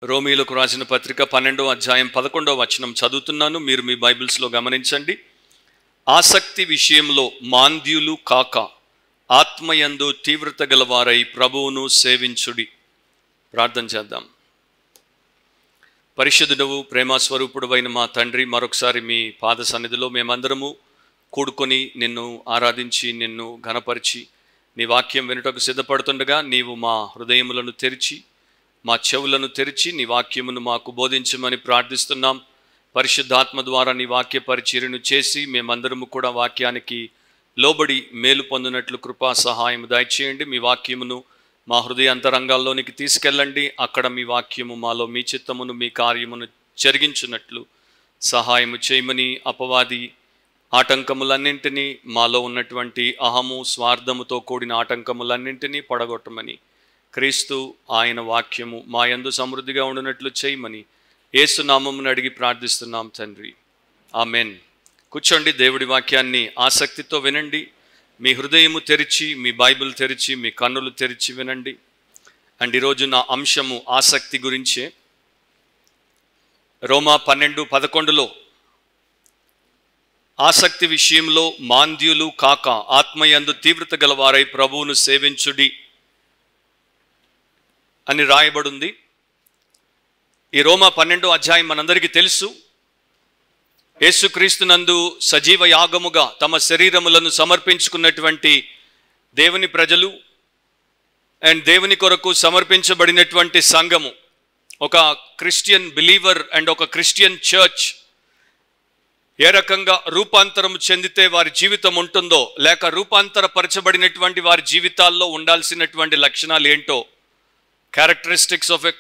రోమీయులకు రాసిన పత్రిక 12వ అధ్యాయం 11వ వచనం చదువుతున్నాను. మీరు మీ బైబిల్స్లో గమనించండి. ఆసక్తి విషయంలో మాంద్యులు కాక ఆత్మయందు తీవ్రత గలవారై ప్రభువును సేవించుడి. ప్రార్థన చేద్దాం. పరిశుద్ధుడవు ప్రేమస్వరూపుడు అయిన మా తండ్రి, మరొకసారి మీ పాద సన్నిధిలో మేమందరము కూడుకొని నిన్ను ఆరాధించి నిన్ను ఘనపరిచి నీ వాక్యం వినుటకు సిద్ధపడుతుండగా నీవు మా హృదయములను తెరిచి మా చెవులను తెరిచి నీ వాక్యమును మాకు బోధించమని ప్రార్థిస్తున్నాం. పరిశుద్ధాత్మ ద్వారా నీ వాక్య పరిచర్యను చేసి మేమందరము కూడా వాక్యానికి లోబడి మేలు పొందినట్లు కృపా సహాయం దయచేయండి. మీ వాక్యమును మా హృదయ అంతరంగాల్లోనికి తీసుకెళ్ళండి. అక్కడ మీ వాక్యము మాలో మీ చిత్తమును మీ కార్యమును జరిగించున్నట్లు సహాయము చేయమని అపవాది ఆటంకములన్నింటినీ, మాలో ఉన్నటువంటి అహము స్వార్థముతో కూడిన ఆటంకములన్నింటినీ పడగొట్టమని, క్రీస్తు ఆయన వాక్యము మా యందు సమృద్ధిగా ఉండినట్లు చేయమని యేసు నామమును అడిగి ప్రార్థిస్తున్నాం తండ్రి, ఆమెన్. కూర్చోండి. దేవుడి వాక్యాన్ని ఆసక్తితో వినండి. మీ హృదయము తెరిచి, మీ బైబిల్ తెరిచి, మీ కన్నులు తెరిచి వినండి. అండ్ ఈరోజు నా అంశము ఆసక్తి గురించే. రోమా 12:11లో ఆసక్తి విషయంలో మాంద్యులు కాక ఆత్మయందు తీవ్రత గలవారై ప్రభువును సేవించుడి అని రాయబడింది. ఈ రోమా 12వ అధ్యాయం మనందరికీ తెలుసు. యేసుక్రీస్తునందు సజీవ యాగముగా తమ శరీరములను సమర్పించుకున్నటువంటి దేవుని ప్రజలు అండ్ దేవుని కొరకు సమర్పించబడినటువంటి సంఘము, ఒక క్రిస్టియన్ బిలీవర్ అండ్ ఒక క్రిస్టియన్ చర్చ్ ఏ రకంగా రూపాంతరం చెందితే వారి జీవితం ఉంటుందో, లేక రూపాంతరపరచబడినటువంటి వారి జీవితాల్లో ఉండాల్సినటువంటి లక్షణాలు ఏంటో, characteristics of a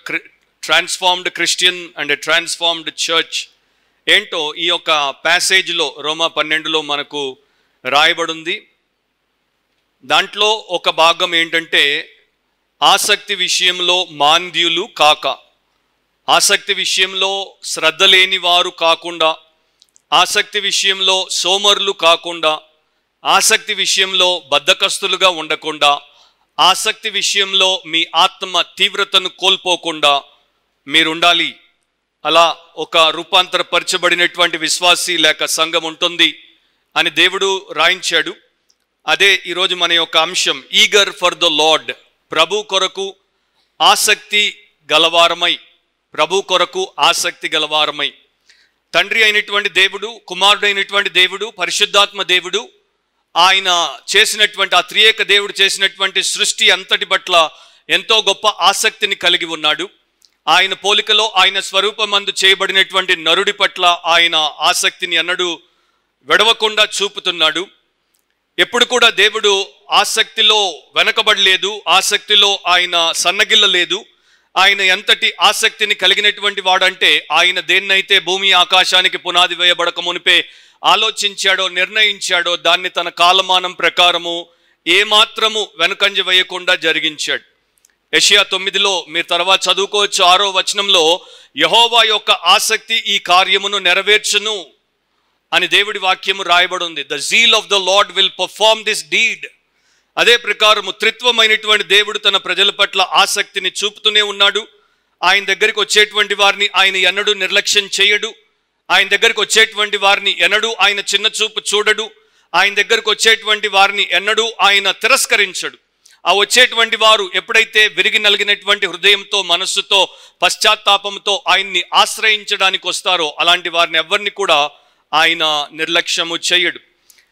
transformed Christian and a transformed church ఏంటో ఈ యొక్క ప్యాసేజ్లో రోమా 12లో మనకు రాయబడింది. దాంట్లో ఒక భాగం ఏంటంటే ఆసక్తి విషయంలో మాంద్యులు కాక, ఆసక్తి విషయంలో శ్రద్ధ లేని వారు కాకుండా, ఆసక్తి విషయంలో సోమరులు కాకుండా, ఆసక్తి విషయంలో బద్ధకస్తులుగా ఉండకుండా, ఆసక్తి విషయంలో మీ ఆత్మ తీవ్రతను కోల్పోకుండా మీరుండాలి. అలా ఒక రూపాంతరపరచబడినటువంటి విశ్వాసి లేక సంఘం ఉంటుంది అని దేవుడు రాయించాడు. అదే ఈరోజు మన యొక్క అంశం, ఈగర్ ఫర్ ద లార్డ్. ప్రభు కొరకు ఆసక్తి గలవారమై, ప్రభు కొరకు ఆసక్తి గలవారమై. తండ్రి అయినటువంటి దేవుడు, కుమారుడు అయినటువంటి దేవుడు, పరిశుద్ధాత్మ దేవుడు, ఆయన చేసినటువంటి ఆ త్రియేక దేవుడు చేసినటువంటి సృష్టి అంతటి పట్ల ఎంతో గొప్ప ఆసక్తిని కలిగి ఉన్నాడు. ఆయన పోలికలో ఆయన స్వరూపమందు చేయబడినటువంటి నరుడి పట్ల ఆయన ఆసక్తిని ఎన్నడూ విడవకుండా చూపుతున్నాడు. ఎప్పుడు కూడా దేవుడు ఆసక్తిలో వెనకబడలేదు, ఆసక్తిలో ఆయన సన్నగిల్లలేదు. ఆయన ఎంతటి ఆసక్తిని కలిగినటువంటి వాడంటే, ఆయన దేన్నైతే భూమి ఆకాశానికి పునాది వేయబడక మునిపే ఆలోచించాడో, నిర్ణయించాడో, దాన్ని తన కాలమానం ప్రకారము ఏమాత్రము వెనుకంజ వేయకుండా జరిగించాడు. యెషయా 9లో మీరు తర్వాత చదువుకోవచ్చు. 6వ వచనంలో యెహోవా యొక్క ఆసక్తి ఈ కార్యమును నెరవేర్చును అని దేవుడి వాక్యము రాయబడి ఉంది. The zeal of the Lord will perform this deed. అదే ప్రకారము త్రిత్వమైనటువంటి దేవుడు తన ప్రజల పట్ల ఆసక్తిని చూపుతూనే ఉన్నాడు. ఆయన దగ్గరికి వచ్చేటువంటి వారిని ఆయన ఎన్నడూ నిర్లక్ష్యం చేయడు. ఆయన దగ్గరికి వచ్చేటువంటి వారిని ఎన్నడూ ఆయన చిన్న చూపు చూడడు. ఆయన దగ్గరికి వచ్చేటువంటి వారిని ఎన్నడూ ఆయన తిరస్కరించడు. ఆ వచ్చేటువంటి వారు ఎప్పుడైతే విరిగి నలిగినటువంటి హృదయంతో, మనస్సుతో, పశ్చాత్తాపంతో ఆయన్ని ఆశ్రయించడానికి వస్తారో అలాంటి వారిని ఎవరిని కూడా ఆయన నిర్లక్ష్యము చేయడు.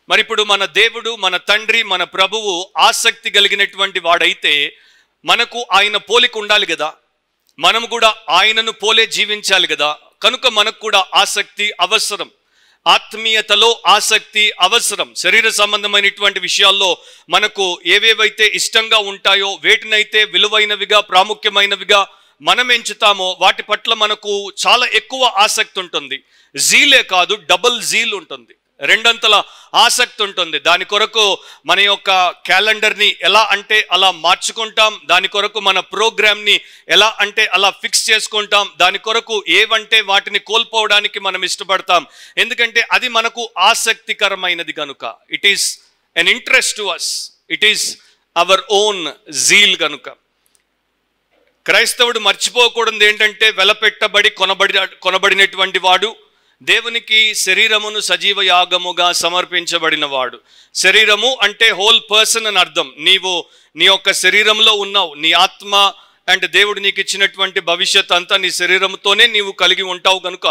మరి ఇప్పుడు మన దేవుడు, మన తండ్రి, మన ప్రభువు ఆసక్తి కలిగినటువంటి వాడైతే మనకు ఆయన పోలిక ఉండాలి కదా, మనము కూడా ఆయనను పోలే జీవించాలి కదా. కనుక మనకు కూడా ఆసక్తి అవసరం, ఆత్మీయతలో ఆసక్తి అవసరం. శరీర సంబంధమైనటువంటి విషయాల్లో మనకు ఏవేవైతే ఇష్టంగా ఉంటాయో, వేటినైతే విలువైనవిగా, ప్రాముఖ్యమైనవిగా మనం ఎంచుతామో వాటి పట్ల మనకు చాలా ఎక్కువ ఆసక్తి ఉంటుంది. జీలే కాదు, డబుల్ జీల్ ఉంటుంది, రెండంతల ఆసక్తి ఉంటుంది. దాని కొరకు మన యొక్క క్యాలెండర్ని ఎలా అంటే అలా మార్చుకుంటాం. దాని కొరకు మన ప్రోగ్రామ్ని ఎలా అంటే అలా ఫిక్స్ చేసుకుంటాం. దాని కొరకు ఏవంటే వాటిని కోల్పోవడానికి మనం ఇష్టపడతాం. ఎందుకంటే అది మనకు ఆసక్తికరమైనది కనుక. It is an interest to us, it is our own zeal కనుక. క్రైస్తవుడు మర్చిపోకూడదు ఏంటంటే వెలపెట్టబడి కొనబడినటువంటి వాడు, దేవునికి శరీరమును సజీవ యాగముగా సమర్పించబడిన వాడు. శరీరము అంటే హోల్ పర్సన్ అని అర్థం. నీవు నీ యొక్క శరీరంలో ఉన్నావు, నీ ఆత్మ అండ్ దేవుడు నీకు ఇచ్చినటువంటి భవిష్యత్ అంతా నీ శరీరంతోనే నీవు కలిగి ఉంటావు కనుక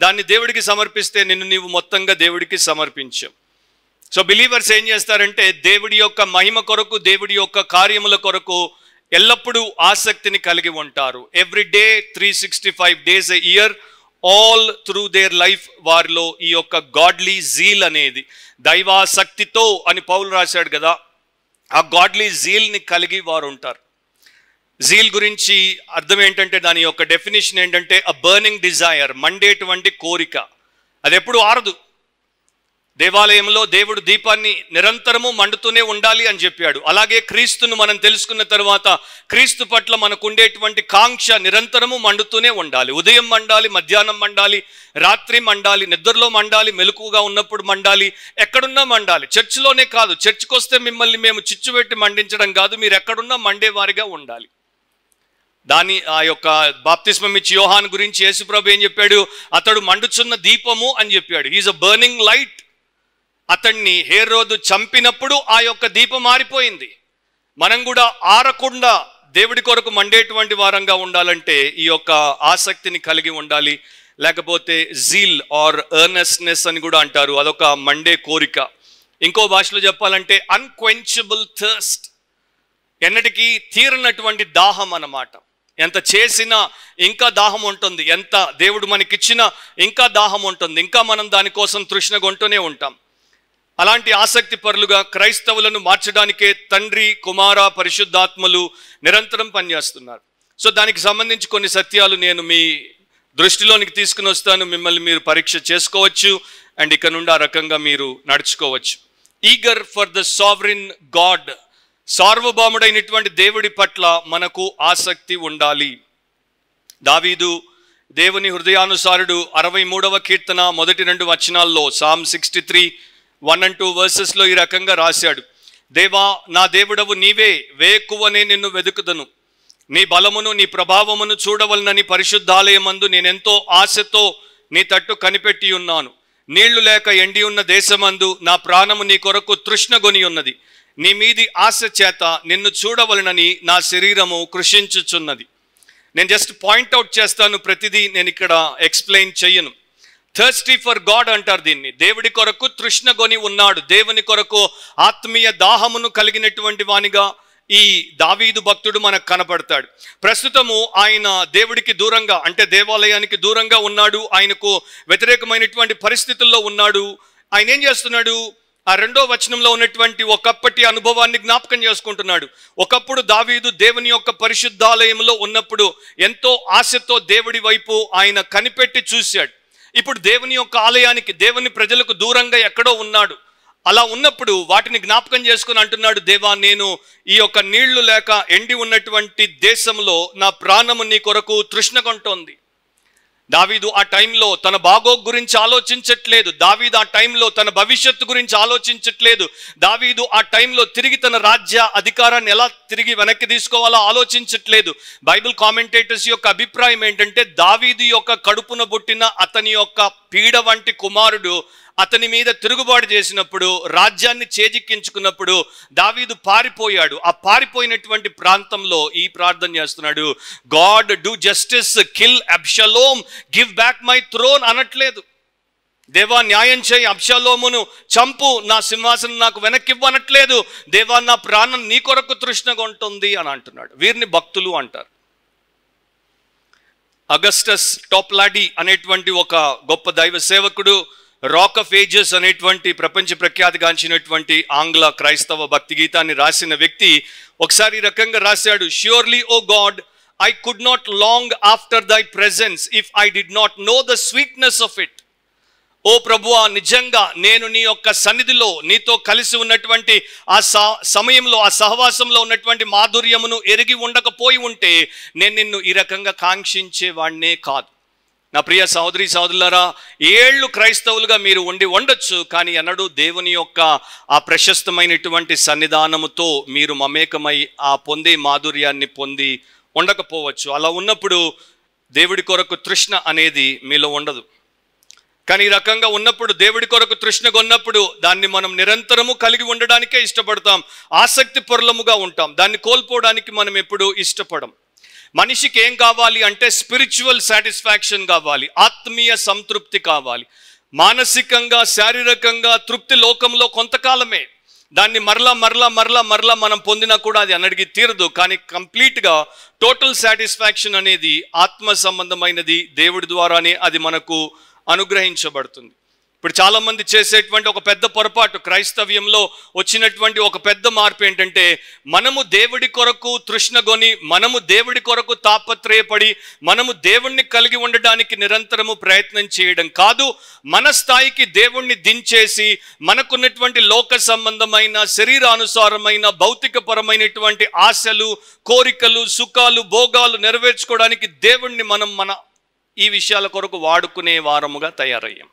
దాన్ని దేవుడికి సమర్పిస్తే నిన్ను నీవు మొత్తంగా దేవుడికి సమర్పించావు. సో బిలీవర్స్ ఏం చేస్తారంటే దేవుడి యొక్క మహిమ కొరకు, దేవుడి యొక్క కార్యముల కొరకు ఎల్లప్పుడూ ఆసక్తిని కలిగి ఉంటారు. Every day 365 days a year, all through their life వారిలో ఈ యొక్క గాడ్లీ జీల్ అనేది, దైవాసక్తితో అని పౌలు రాశాడు కదా, ఆ గాడ్లీ జీల్ని కలిగి వారు ఉంటారు. జీల్ గురించి అర్థం ఏంటంటే దాని యొక్క డెఫినేషన్ ఏంటంటే అ బర్నింగ్ డిజైర్, మండేటువంటి కోరిక, అది ఎప్పుడు ఆరదు. దేవాలయంలో దేవుడు దీపాన్ని నిరంతరము మండుతూనే ఉండాలి అని చెప్పాడు. అలాగే క్రీస్తును మనం తెలుసుకున్న తర్వాత క్రీస్తు పట్ల మనకు ఉండేటువంటి కాంక్ష నిరంతరము మండుతూనే ఉండాలి. ఉదయం మండాలి, మధ్యాహ్నం మండాలి, రాత్రి మండాలి, నిద్రలో మండాలి, మెలకుగా ఉన్నప్పుడు మండాలి, ఎక్కడున్నా మండాలి. చర్చిలోనే కాదు, చర్చికి వస్తే మిమ్మల్ని మేము చిచ్చు పెట్టి మండించడం కాదు, మీరు ఎక్కడున్నా మండేవారిగా ఉండాలి. దాని ఆ యొక్క బాప్తిస్మం ఇచ్చి యోహాను గురించి యేసుప్రభు ఏం చెప్పాడు? అతడు మండుచున్న దీపము అని చెప్పాడు. He is a burning light. అతన్ని హేరోదు చంపినప్పుడు ఆ యొక్క దీపం ఆరిపోయింది. మనం కూడా ఆరకుండా దేవుడి కొరకు మండేటువంటి వారంగా ఉండాలంటే ఈ యొక్క ఆసక్తిని కలిగి ఉండాలి. లేకపోతే జీల్ ఆర్ ఎర్నెస్నెస్ అని కూడా అంటారు, అదొక మండే కోరిక. ఇంకో భాషలో చెప్పాలంటే అన్క్వెంచబుల్ థర్స్ట్, ఎన్నటికీ తీరనటువంటి దాహం అన్నమాట. ఎంత చేసినా ఇంకా దాహం ఉంటుంది, ఎంత దేవుడు మనకిచ్చినా ఇంకా దాహం ఉంటుంది, ఇంకా మనం దానికోసం తృష్ణగొంటూనే ఉంటాం. అలాంటి ఆసక్తి పరులుగా క్రైస్తవులను మార్చడానికే తండ్రి, కుమార, పరిశుద్ధాత్మలు నిరంతరం పనిచేస్తున్నారు. సో దానికి సంబంధించి కొన్ని సత్యాలు నేను మీ దృష్టిలోనికి తీసుకుని వస్తాను. మిమ్మల్ని మీరు పరీక్ష చేసుకోవచ్చు అండ్ ఇక నుండి ఆ రకంగా మీరు నడుచుకోవచ్చు. Eager for the sovereign God, సార్వభౌముడైనటువంటి దేవుడి పట్ల మనకు ఆసక్తి ఉండాలి. దావీదు దేవుని హృదయానుసారుడు. 63వ కీర్తన మొదటి 2 వచనాల్లో, సామ్ 63 1 and 2 verses ఈ రకంగా రాశాడు: దేవా, నా దేవుడవు నీవే, వేకువనే నిన్ను వెదుకుదను. నీ బలమును నీ ప్రభావమును చూడవలనని పరిశుద్ధాలయమందు నేనెంతో ఆశతో నీ తట్టు కనిపెట్టి ఉన్నాను. నీళ్లు లేక ఎండి ఉన్న దేశమందు నా ప్రాణము నీ కొరకు తృష్ణగొని ఉన్నది. నీ మీది ఆశ చేత నిన్ను చూడవలనని నా శరీరము కృషించుచున్నది. నేను జస్ట్ పాయింట్అవుట్ చేస్తాను, ప్రతిదీ నేను ఇక్కడ ఎక్స్ప్లెయిన్ చెయ్యను. థర్స్టీ ఫర్ గాడ్ అంటారు దీన్ని. దేవుడి కొరకు తృష్ణగొని ఉన్నాడు, దేవుని కొరకు ఆత్మీయ దాహమును కలిగినటువంటి వానిగా ఈ దావీదు భక్తుడు మనకు కనపడతాడు. ప్రస్తుతము ఆయన దేవుడికి దూరంగా, అంటే దేవాలయానికి దూరంగా ఉన్నాడు, ఆయనకు వ్యతిరేకమైనటువంటి పరిస్థితుల్లో ఉన్నాడు. ఆయన ఏం చేస్తున్నాడు? ఆ 2వ వచనంలో ఉన్నటువంటి ఒకప్పటి అనుభవాన్ని జ్ఞాపకం చేసుకుంటున్నాడు. ఒకప్పుడు దావీదు దేవుని యొక్క పరిశుద్ధాలయంలో ఉన్నప్పుడు ఎంతో ఆశతో దేవుడి వైపు ఆయన కనిపెట్టి చూశాడు. ఇప్పుడు దేవుని యొక్క ఆలయానికి, దేవుని ప్రజలకు దూరంగా ఎక్కడో ఉన్నాడు. అలా ఉన్నప్పుడు వాటిని జ్ఞాపకం చేసుకుని అంటున్నాడు, దేవా, నేను ఈ యొక్క నీళ్లు లేక ఎండి ఉన్నటువంటి దేశంలో నా ప్రాణము నీ కొరకు తృష్ణగొంటోంది. దావీదు ఆ టైంలో తన బాగోగు గురించి ఆలోచించట్లేదు. దావీదు ఆ టైంలో తన భవిష్యత్తు గురించి ఆలోచించట్లేదు. దావీదు ఆ టైంలో తిరిగి తన రాజ్య అధికారాన్ని ఎలా తిరిగి వెనక్కి తీసుకోవాలో ఆలోచించట్లేదు. బైబిల్ కామెంటేటర్స్ యొక్క అభిప్రాయం ఏంటంటే, దావీదు యొక్క కడుపున పుట్టిన అతని యొక్క పీడ వంటి కుమారుడు అతని మీద తిరుగుబాటు చేసినప్పుడు, రాజ్యాన్ని చేజిక్కించుకున్నప్పుడు దావీదు పారిపోయాడు. ఆ పారిపోయినటువంటి ప్రాంతంలో ఈ ప్రార్థన చేస్తున్నాడు: God do justice, kill Absalom, give back my throne అనట్లేదు. దేవా, న్యాయం చేయి, అబ్షలోమును చంపు, నా సింహాసనం నాకు వెనక్కివ్వు అనట్లేదు. దేవా, నా ప్రాణం నీ కొరకు తృష్ణగా ఉంటుంది అని అంటున్నాడు. వీరిని భక్తులు అంటారు. అగస్టస్ టోప్లాడీ అనేటువంటి ఒక గొప్ప దైవ సేవకుడు, రాక్ ఆఫ్ ఏజెస్ అనేటువంటి ప్రపంచ ప్రఖ్యాతిగాంచినటువంటి ఆంగ్ల క్రైస్తవ భక్తి గీతాన్ని రాసిన వ్యక్తి ఒకసారి ఈ రకంగా రాశాడు: surely O God, I could not long after thy presence if I did not know the sweetness of it. ఓ ప్రభువా, నిజంగా నేను నీ యొక్క సన్నిధిలో నీతో కలిసి ఉన్నటువంటి ఆ సమయంలో, ఆ సహవాసంలో ఉన్నటువంటి మాధుర్యమును ఎరిగి ఉండకపోయి ఉంటే నేను నిన్ను ఈ రకంగా కాంక్షించేవాడినే కాదు. నా ప్రియ సహోదరి సహోదరులారా, ఏళ్ళు క్రైస్తవులుగా మీరు ఉండొచ్చు, కానీ ఎన్నడూ దేవుని యొక్క ఆ ప్రశస్తమైనటువంటి సన్నిధానముతో మీరు మమేకమై ఆ పొందే మాధుర్యాన్ని పొంది ఉండకపోవచ్చు. అలా ఉన్నప్పుడు దేవుడి కొరకు తృష్ణ అనేది మీలో ఉండదు. కానీ ఈ రకంగా ఉన్నప్పుడు, దేవుడి కొరకు తృష్ణగా ఉన్నప్పుడు దాన్ని మనం నిరంతరము కలిగి ఉండడానికే ఇష్టపడతాం, ఆసక్తి పరులముగా ఉంటాం. దాన్ని కోల్పోవడానికి మనం ఎప్పుడు ఇష్టపడం. మనిషికి ఏం కావాలి అంటే స్పిరిచువల్ సాటిస్ఫాక్షన్ కావాలి, ఆత్మీయ సంతృప్తి కావాలి. మానసికంగా, శారీరకంగా తృప్తి లోకంలో కొంతకాలమే. దాన్ని మరలా మనం పొందినా కూడా అది అన్నడికి తీరదు. కానీ కంప్లీట్గా టోటల్ సాటిస్ఫాక్షన్ అనేది ఆత్మ సంబంధమైనది, దేవుడి ద్వారానే అది మనకు అనుగ్రహించబడుతుంది. ఇప్పుడు చాలామంది చేసేటువంటి ఒక పెద్ద పొరపాటు, క్రైస్తవ్యంలో వచ్చినటువంటి ఒక పెద్ద మార్పు ఏంటంటే, మనము దేవుడి కొరకు తృష్ణగొని, మనము దేవుడి కొరకు తాపత్రయపడి, మనము దేవుణ్ణి కలిగి ఉండడానికి నిరంతరము ప్రయత్నం చేయడం కాదు, మన స్థాయికి దేవుణ్ణి దించేసి మనకున్నటువంటి లోక సంబంధమైన, శరీరానుసారమైన, భౌతికపరమైనటువంటి ఆశలు, కోరికలు, సుఖాలు, భోగాలు నెరవేర్చుకోవడానికి దేవుణ్ణి మనం ఈ విషయాల కొరకు వాడుకునే వారముగా తయారయ్యాం.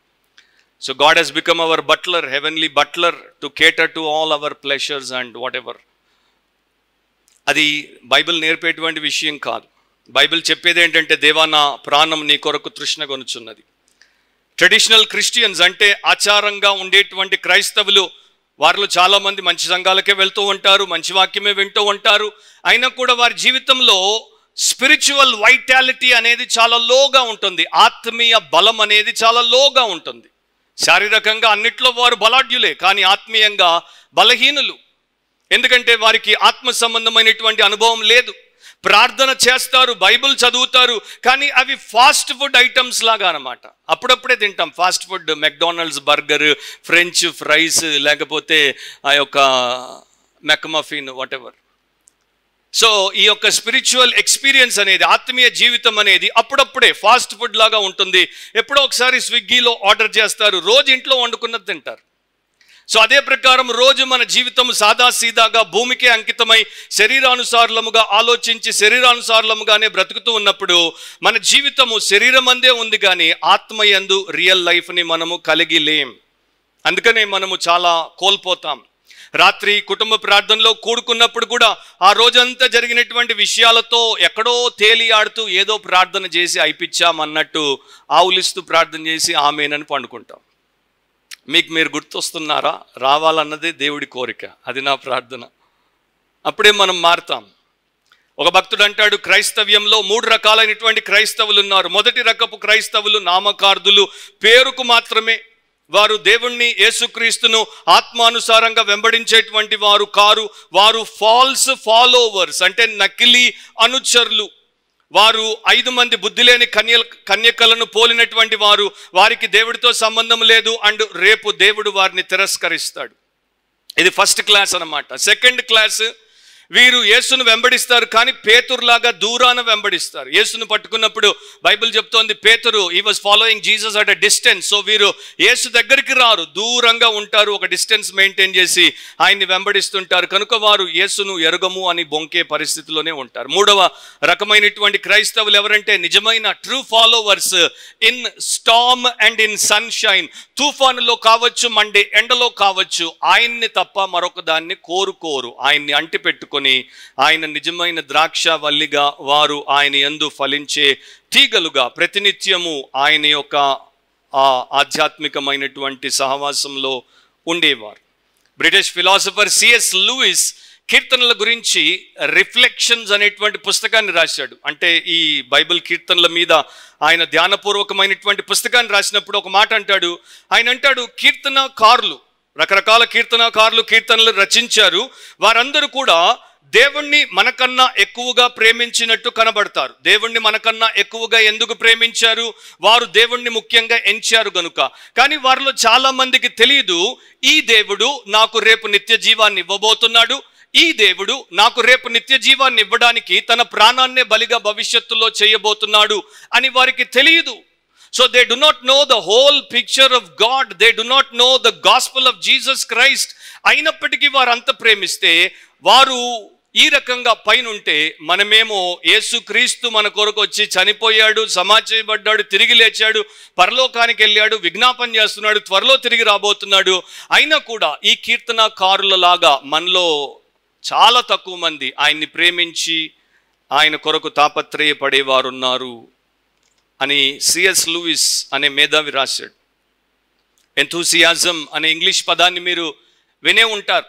So God has become our butler, heavenly butler, to cater to all our pleasures and whatever. అది బైబిల్ నేర్పేటువంటి విషయం కాదు. బైబిల్ చెప్పేది ఏంటంటే, దేవా నా ప్రాణం నీ కొరకు తృష్ణగొనుచున్నది. ట్రెడిషనల్ క్రిస్టియన్స్ అంటే ఆచారంగా ఉండేటువంటి క్రైస్తవులు, వారిలో చాలామంది మంచి సంఘాలకే వెళ్తూ ఉంటారు, మంచి వాక్యమే వింటూ ఉంటారు. అయినా కూడా వారి జీవితంలో స్పిరిచువల్ వైటాలిటీ అనేది చాలా లోగా ఉంటుంది, ఆత్మీయ బలం అనేది చాలా లోగా ఉంటుంది. శారీరకంగా అన్నిట్లో వారు బలాఢ్యులే, కానీ ఆత్మీయంగా బలహీనులు. ఎందుకంటే వారికి ఆత్మ సంబంధమైనటువంటి అనుభవం లేదు. ప్రార్థన చేస్తారు, బైబిల్ చదువుతారు, కానీ అవి ఫాస్ట్ ఫుడ్ ఐటమ్స్ లాగా అనమాట. అప్పుడప్పుడే తింటాం fast food, McDonald's burger, French fries, లేకపోతే ఆ యొక్క మెక్మఫిన్, వాటెవర్. సో ఈ యొక్క స్పిరిచువల్ ఎక్స్పీరియన్స్ అనేది, ఆత్మీయ జీవితం అనేది అప్పుడప్పుడే ఫాస్ట్ ఫుడ్ లాగా ఉంటుంది. ఎప్పుడో ఒకసారి స్విగ్గీలో ఆర్డర్ చేస్తారు, రోజు ఇంట్లో వండుకున్నది తింటారు. సో అదే ప్రకారం రోజు మన జీవితం సాదాసీదాగా భూమికే అంకితమై శరీరానుసారముగా ఆలోచించి శరీరానుసారముగానే బ్రతుకుతూ ఉన్నప్పుడు మన జీవితము శరీరం అందే ఉంది, కానీ ఆత్మయందు రియల్ లైఫ్ని మనము కలిగి లేం. అందుకనే మనము చాలా కోల్పోతాం. రాత్రి కుటుంబ ప్రార్థనలో కూడుకున్నప్పుడు కూడా ఆ రోజంతా జరిగినటువంటి విషయాలతో ఎక్కడో తేలియాడుతూ ఏదో ప్రార్థన చేసి అయిపించామన్నట్టు ఆవులిస్తూ ప్రార్థన చేసి ఆమేనని పండుకుంటాం. మీకు మీరు గుర్తొస్తున్నారా? రావాలన్నదే దేవుడి కోరిక, అది నా ప్రార్థన. అప్పుడే మనం మారుతాం. ఒక భక్తుడు అంటాడు, క్రైస్తవ్యంలో 3 రకాలైనటువంటి క్రైస్తవులు ఉన్నారు. మొదటి రకపు క్రైస్తవులు నామకార్థులు, పేరుకు మాత్రమే. వారు దేవుణ్ణి, యేసుక్రీస్తును ఆత్మానుసారంగా వెంబడించేటువంటి వారు కారు. వారు ఫాల్స్ ఫాలోవర్స్, అంటే నకిలీ అనుచరులు. వారు 5 మంది బుద్ధి లేని కన్యకలను పోలినటువంటి వారు. వారికి దేవుడితో సంబంధం లేదు, అండ్ రేపు దేవుడు వారిని తిరస్కరిస్తాడు. ఇది ఫస్ట్ క్లాస్ అన్నమాట. సెకండ్ క్లాస్, వీరు యేసును వెంబడిస్తారు, కానీ పేతురులాగా దూరాన వెంబడిస్తారు. యేసును పట్టుకున్నప్పుడు బైబిల్ చెప్తోంది, పేతురు he was following Jesus at a distance. So వీరు యేసు దగ్గరికి రారు, దూరంగా ఉంటారు, ఒక డిస్టెన్స్ మెయింటైన్ చేసి ఆయన్ని వెంబడిస్తుంటారు. కనుక వారు యేసును ఎరుగము అని బొంకే పరిస్థితిలోనే ఉంటారు. 3వ రకమైనటువంటి క్రైస్తవులు ఎవరంటే, నిజమైన true followers in storm and in sunshine. తుఫానులో కావచ్చు, మండే ఎండలో కావచ్చు, ఆయన్ని తప్ప మరొక దాన్ని కోరుకోరు. ఆయన్ని అంటి పెట్టుకొని ఆయన నిజమైన ద్రాక్షవల్లిగా, వారు ఆయన యందు ఫలించే తీగలుగా ప్రతినిత్యము ఆయన యొక్క ఆధ్యాత్మికమైనటువంటి సహవాసంలో ఉండేవారు. బ్రిటిష్ ఫిలాసఫర్ సిఎస్ లూయిస్ కీర్తనల గురించి రిఫ్లెక్షన్స్ అనేటువంటి పుస్తకాన్ని రాశాడు. అంటే ఈ బైబిల్ కీర్తనల మీద ఆయన ధ్యానపూర్వకమైనటువంటి పుస్తకాన్ని రాసినప్పుడు ఒక మాట అంటాడు. ఆయన అంటాడు, కీర్తనకారులు, రకరకాల కీర్తనకారులు కీర్తనలు రచించారు. వారందరూ కూడా దేవుణ్ణి మనకన్నా ఎక్కువగా ప్రేమించినట్టు కనబడతారు. దేవుణ్ణి మనకన్నా ఎక్కువగా ఎందుకు ప్రేమించారు? వారు దేవుణ్ణి ముఖ్యంగా ఎంచారు గనుక. కానీ వారిలో చాలా మందికి తెలియదు, ఈ దేవుడు నాకు రేపు నిత్య జీవాన్ని ఇవ్వబోతున్నాడు, ఈ దేవుడు నాకు రేపు నిత్య జీవాన్ని ఇవ్వడానికి తన ప్రాణాన్నే బలిగా భవిష్యత్తులో చేయబోతున్నాడు అని వారికి తెలియదు. So they do not know the whole picture of God. They do not know the gospel of Jesus Christ. అయినప్పటికీ వారు అంత ప్రేమిస్తే, వారు ఈ రకంగా పైనుంటే, మనమేమో యేసుక్రీస్తు మన కొరకు వచ్చి చనిపోయాడు, సమాజయబడ్డాడు, తిరిగి లేచాడు, పరలోకానికి వెళ్ళాడు, విజ్ఞాపన చేస్తున్నాడు, త్వరలో తిరిగి రాబోతున్నాడు. అయినా కూడా ఈ కీర్తనకారులలాగా మనలో చాలా తక్కువ మంది ఆయన్ని ప్రేమించి ఆయన కొరకు తాపత్రయపడేవారున్నారు అని సిఎస్ లూయిస్ అనే మేధావి రాశాడు. ఎంథూసియాజం అనే ఇంగ్లీష్ పదాన్ని మీరు వినే ఉంటారు.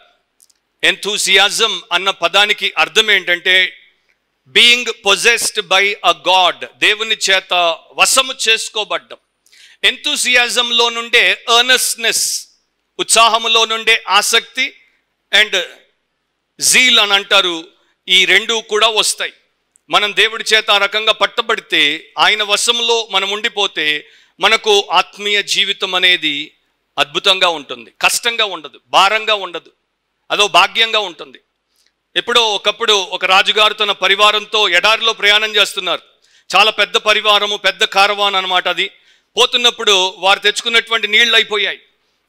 ఎంథూసియాజం అన్న పదానికి అర్థం ఏంటంటే being possessed by a God, దేవుని చేత వశము చేసుకోబడ్డం. ఎంథూసియాజంలో నుండే ఎర్నెస్ట్నెస్, ఉత్సాహములో నుండే ఆసక్తి, అండ్ జీల్ అని అంటారు, ఈ రెండు కూడా వస్తాయి. మనం దేవుడి చేత ఆ రకంగా పట్టబడితే, ఆయన వశంలో మనం ఉండిపోతే మనకు ఆత్మీయ జీవితం అనేది అద్భుతంగా ఉంటుంది, కష్టంగా ఉండదు, భారంగా ఉండదు, అదో భాగ్యంగా ఉంటుంది. ఎప్పుడో ఒకప్పుడు ఒక రాజుగారు తన పరివారంతో ఎడారిలో ప్రయాణం చేస్తున్నారు. చాలా పెద్ద పరివారము, పెద్ద కారవాన్ అనమాట అది. పోతున్నప్పుడు వారు తెచ్చుకున్నటువంటి నీళ్ళు అయిపోయాయి.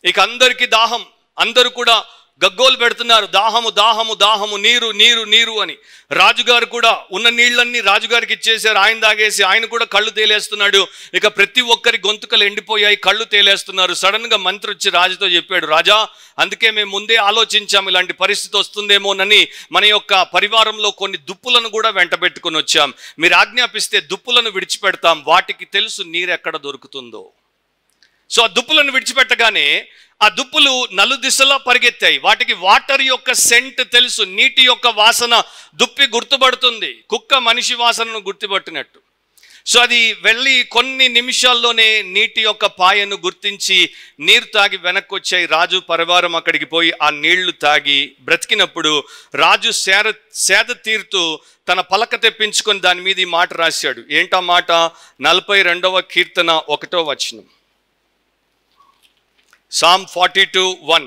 ఇక అందరికీ దాహం, అందరూ కూడా గగ్గోలు పెడుతున్నారు, దాహము దాహము దాహము, నీరు నీరు నీరు అని. రాజుగారు కూడా ఉన్న నీళ్ళన్నీ రాజుగారికి ఇచ్చేసారు. ఆయన తాగేసి ఆయన కూడా కళ్ళు తేలేస్తున్నాడు. ఇక ప్రతి ఒక్కరి గొంతుకలు ఎండిపోయాయి, కళ్ళు తేలేస్తున్నారు. సడన్ గా మంత్రి వచ్చి రాజుతో చెప్పాడు, రాజా, అందుకే మేము ముందే ఆలోచించాము ఇలాంటి పరిస్థితి వస్తుందేమోనని మన యొక్క పరివారంలో కొన్ని దుప్పులను కూడా వెంట పెట్టుకుని వచ్చాం. మీరు ఆజ్ఞాపిస్తే దుప్పులను విడిచిపెడతాం, వాటికి తెలుసు నీరెక్కడ దొరుకుతుందో. సో ఆ దుప్పులను విడిచిపెట్టగానే ఆ దుప్పులు నలుదిశలా పరిగెత్తాయి. వాటికి వాటర్ యొక్క సెంట్ తెలుసు, నీటి యొక్క వాసన దుప్పి గుర్తుపడుతుంది, కుక్క మనిషి వాసనను గుర్తుపట్టినట్టు. సో అది వెళ్ళి కొన్ని నిమిషాల్లోనే నీటి యొక్క పాయను గుర్తించి నీరు తాగి వెనక్కి వచ్చాయి. రాజు పరివారం అక్కడికి పోయి ఆ నీళ్లు తాగి బ్రతికినప్పుడు రాజు సేద తీరుతూ తన పలక తెప్పించుకొని దాని మీద ఈ మాట రాశాడు. ఏంటా మాట? 42వ కీర్తన 1వ వచనం. సామ్ 42:1.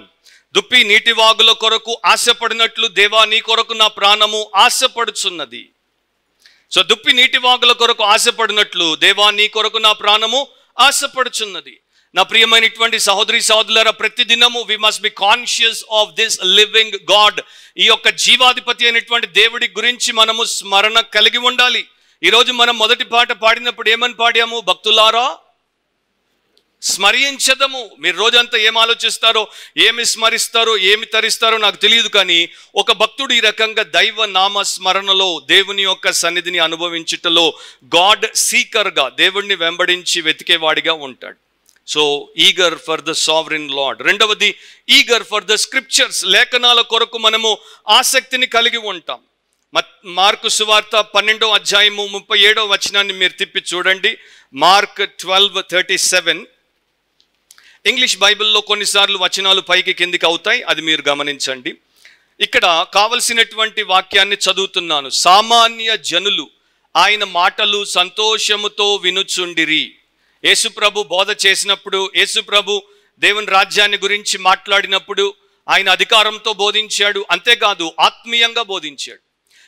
దుప్పి నీటి వాగుల కొరకు ఆశపడినట్లు దేవా నీ కొరకు నా ప్రాణము ఆశపడుచున్నది. సో దుప్పి నీటి వాగుల కొరకు ఆశపడినట్లు దేవా నీ కొరకు నా ప్రాణము ఆశపడుచున్నది. నా ప్రియమైనటువంటి సహోదరి సహోదరులారా, ప్రతి దినము we must be conscious of this living God. ఈ యొక్క జీవాధిపతి అయినటువంటి దేవుడి గురించి మనము స్మరణ కలిగి ఉండాలి. ఈరోజు మనం మొదటి పాట పాడినప్పుడు ఏమని పాడాము? భక్తులారా స్మరించదము. మీరు రోజంతా ఏం ఆలోచిస్తారో, ఏమి స్మరిస్తారో, ఏమి తరిస్తారో నాకు తెలియదు, కానీ ఒక భక్తుడు ఈ రకంగా దైవ నామ స్మరణలో దేవుని యొక్క సన్నిధిని అనుభవించుటలో గాడ్ సీకర్గా, దేవుణ్ణి వెంబడించి వెతికేవాడిగా ఉంటాడు. So eager for the sovereign lord. రెండవది ఈగర్ ఫర్ ద స్క్రిప్చర్స్. లేఖనాల కొరకు మనము ఆసక్తిని కలిగి ఉంటాం. మార్కు సువార్త 12వ అధ్యాయము 37వ వచనాన్ని మీరు తిప్పి చూడండి. మార్క్ 12:37. ఇంగ్లీష్ బైబిల్లో కొన్నిసార్లు వచనాలు పైకి కిందికి అవుతాయి, అది మీరు గమనించండి. ఇక్కడ కావలసినటువంటి వాక్యాన్ని చదువుతున్నాను. సామాన్య జనులు ఆయన మాటలు సంతోషముతో వినుచుండిరి. యేసుప్రభు బోధ చేసినప్పుడు, యేసుప్రభు దేవుని రాజ్యాన్ని గురించి మాట్లాడినప్పుడు ఆయన అధికారంతో బోధించాడు. అంతేకాదు ఆత్మీయంగా బోధించాడు.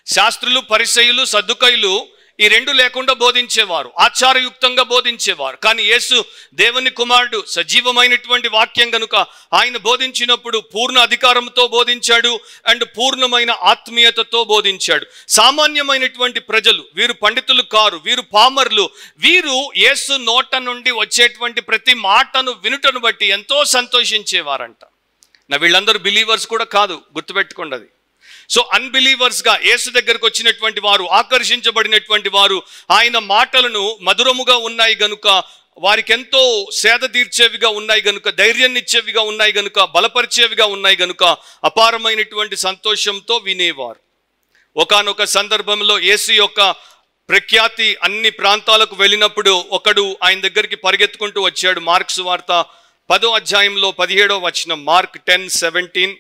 శాస్త్రులు, పరిసయ్యులు, సద్దుకయ్యులు ఈ రెండు లేకుండా బోధించేవారు, ఆచారయుక్తంగా బోధించేవారు. కానీ యేసు దేవుని కుమారుడు, సజీవమైనటువంటి వాక్యం కనుక ఆయన బోధించినప్పుడు పూర్ణ అధికారంతో బోధించాడు అండ్ పూర్ణమైన ఆత్మీయతతో బోధించాడు. సామాన్యమైనటువంటి ప్రజలు, వీరు పండితులు కారు, వీరు పామర్లు, వీరు యేసు నోట నుండి వచ్చేటువంటి ప్రతి మాటను వినుటను బట్టి ఎంతో సంతోషించేవారంట. వీళ్ళందరూ బిలీవర్స్ కూడా కాదు, గుర్తుపెట్టుకోండి అది. సో అన్బిలీవర్స్గా యేసు దగ్గరకు వచ్చినటువంటి వారు, ఆకర్షించబడినటువంటి వారు ఆయన మాటలను మధురముగా ఉన్నాయి గనుక, వారికి ఎంతో సేద తీర్చేవిగా ఉన్నాయి గనుక, ధైర్యాన్ని ఇచ్చేవిగా ఉన్నాయి గనుక, బలపరిచేవిగా ఉన్నాయి గనుక అపారమైనటువంటి సంతోషంతో వినేవారు. ఒకానొక సందర్భంలో యేసు యొక్క ప్రఖ్యాతి అన్ని ప్రాంతాలకు వెళ్ళినప్పుడు ఒకడు ఆయన దగ్గరికి పరిగెత్తుకుంటూ వచ్చాడు. మార్క్ సువార్త 10వ అధ్యాయంలో 17వ వచనం. మార్క్ 10:17.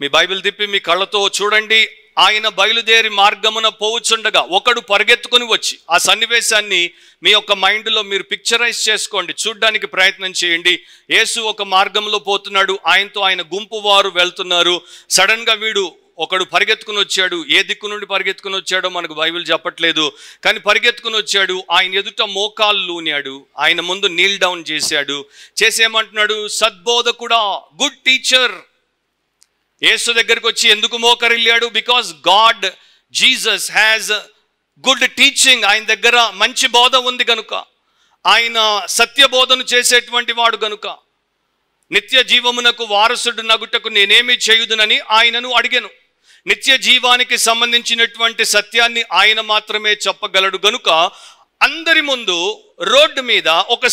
మీ బైబిల్ తిప్పి మీ కళ్ళతో చూడండి. ఆయన బయలుదేరి మార్గమున పోవుచుండగా ఒకడు పరిగెత్తుకుని వచ్చి, ఆ సన్నివేశాన్ని మీ యొక్క మైండ్లో మీరు పిక్చరైజ్ చేసుకోండి, చూడ్డానికి ప్రయత్నం చేయండి. యేసు ఒక మార్గంలో పోతున్నాడు, ఆయనతో ఆయన గుంపు వారు వెళ్తున్నారు. సడన్గా వీడు ఒకడు పరిగెత్తుకుని వచ్చాడు. ఏ దిక్కు నుండి పరిగెత్తుకుని వచ్చాడో మనకు బైబిల్ చెప్పట్లేదు, కానీ పరిగెత్తుకుని వచ్చాడు. ఆయన ఎదుట మోకాళ్ళు లూనాడు, ఆయన ముందు నీల్ డౌన్ చేశాడు. చేసేమంటున్నాడు? సద్బోధకుడా, గుడ్ టీచర్. యేసు దగ్గరికి వచ్చి ఎందుకు మోకరిల్లాడు? Because God, Jesus has good teaching. ఆయన దగ్గర మంచి బోధ ఉంది కనుక, ఆయన సత్యబోధను చేసేటువంటి వాడు గనుక, నిత్య జీవమునకు వారసుడు నగుటకు నేనేమి చేయుదునని ఆయనను అడిగాను. నిత్య జీవానికి సంబంధించినటువంటి సత్యాన్ని ఆయన మాత్రమే చెప్పగలడు. గనుక అందరి ముందు రోడ్డు మీద ఒక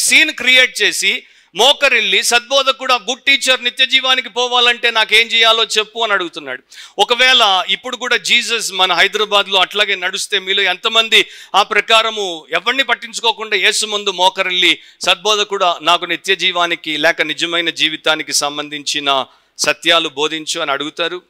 సీన్ క్రియేట్ చేసి మోకరిల్లి, సద్బోధకుడు, గుడ్ టీచర్, నిత్య జీవానికి పోవాలంటే నాకేం చేయాలో చెప్పు అని అడుగుతున్నాడు. ఒకవేళ ఇప్పుడు కూడా జీసస్ మన హైదరాబాద్లో అట్లాగే నడుస్తే మీలో ఎంతమంది ఆ ప్రకారము ఎవరిని పట్టించుకోకుండా యేసు ముందు మోకరిల్లి, సద్బోధకుడు నాకు నిత్య జీవానికి లేక నిజమైన జీవితానికి సంబంధించిన సత్యాలు బోధించు అని అడుగుతారు?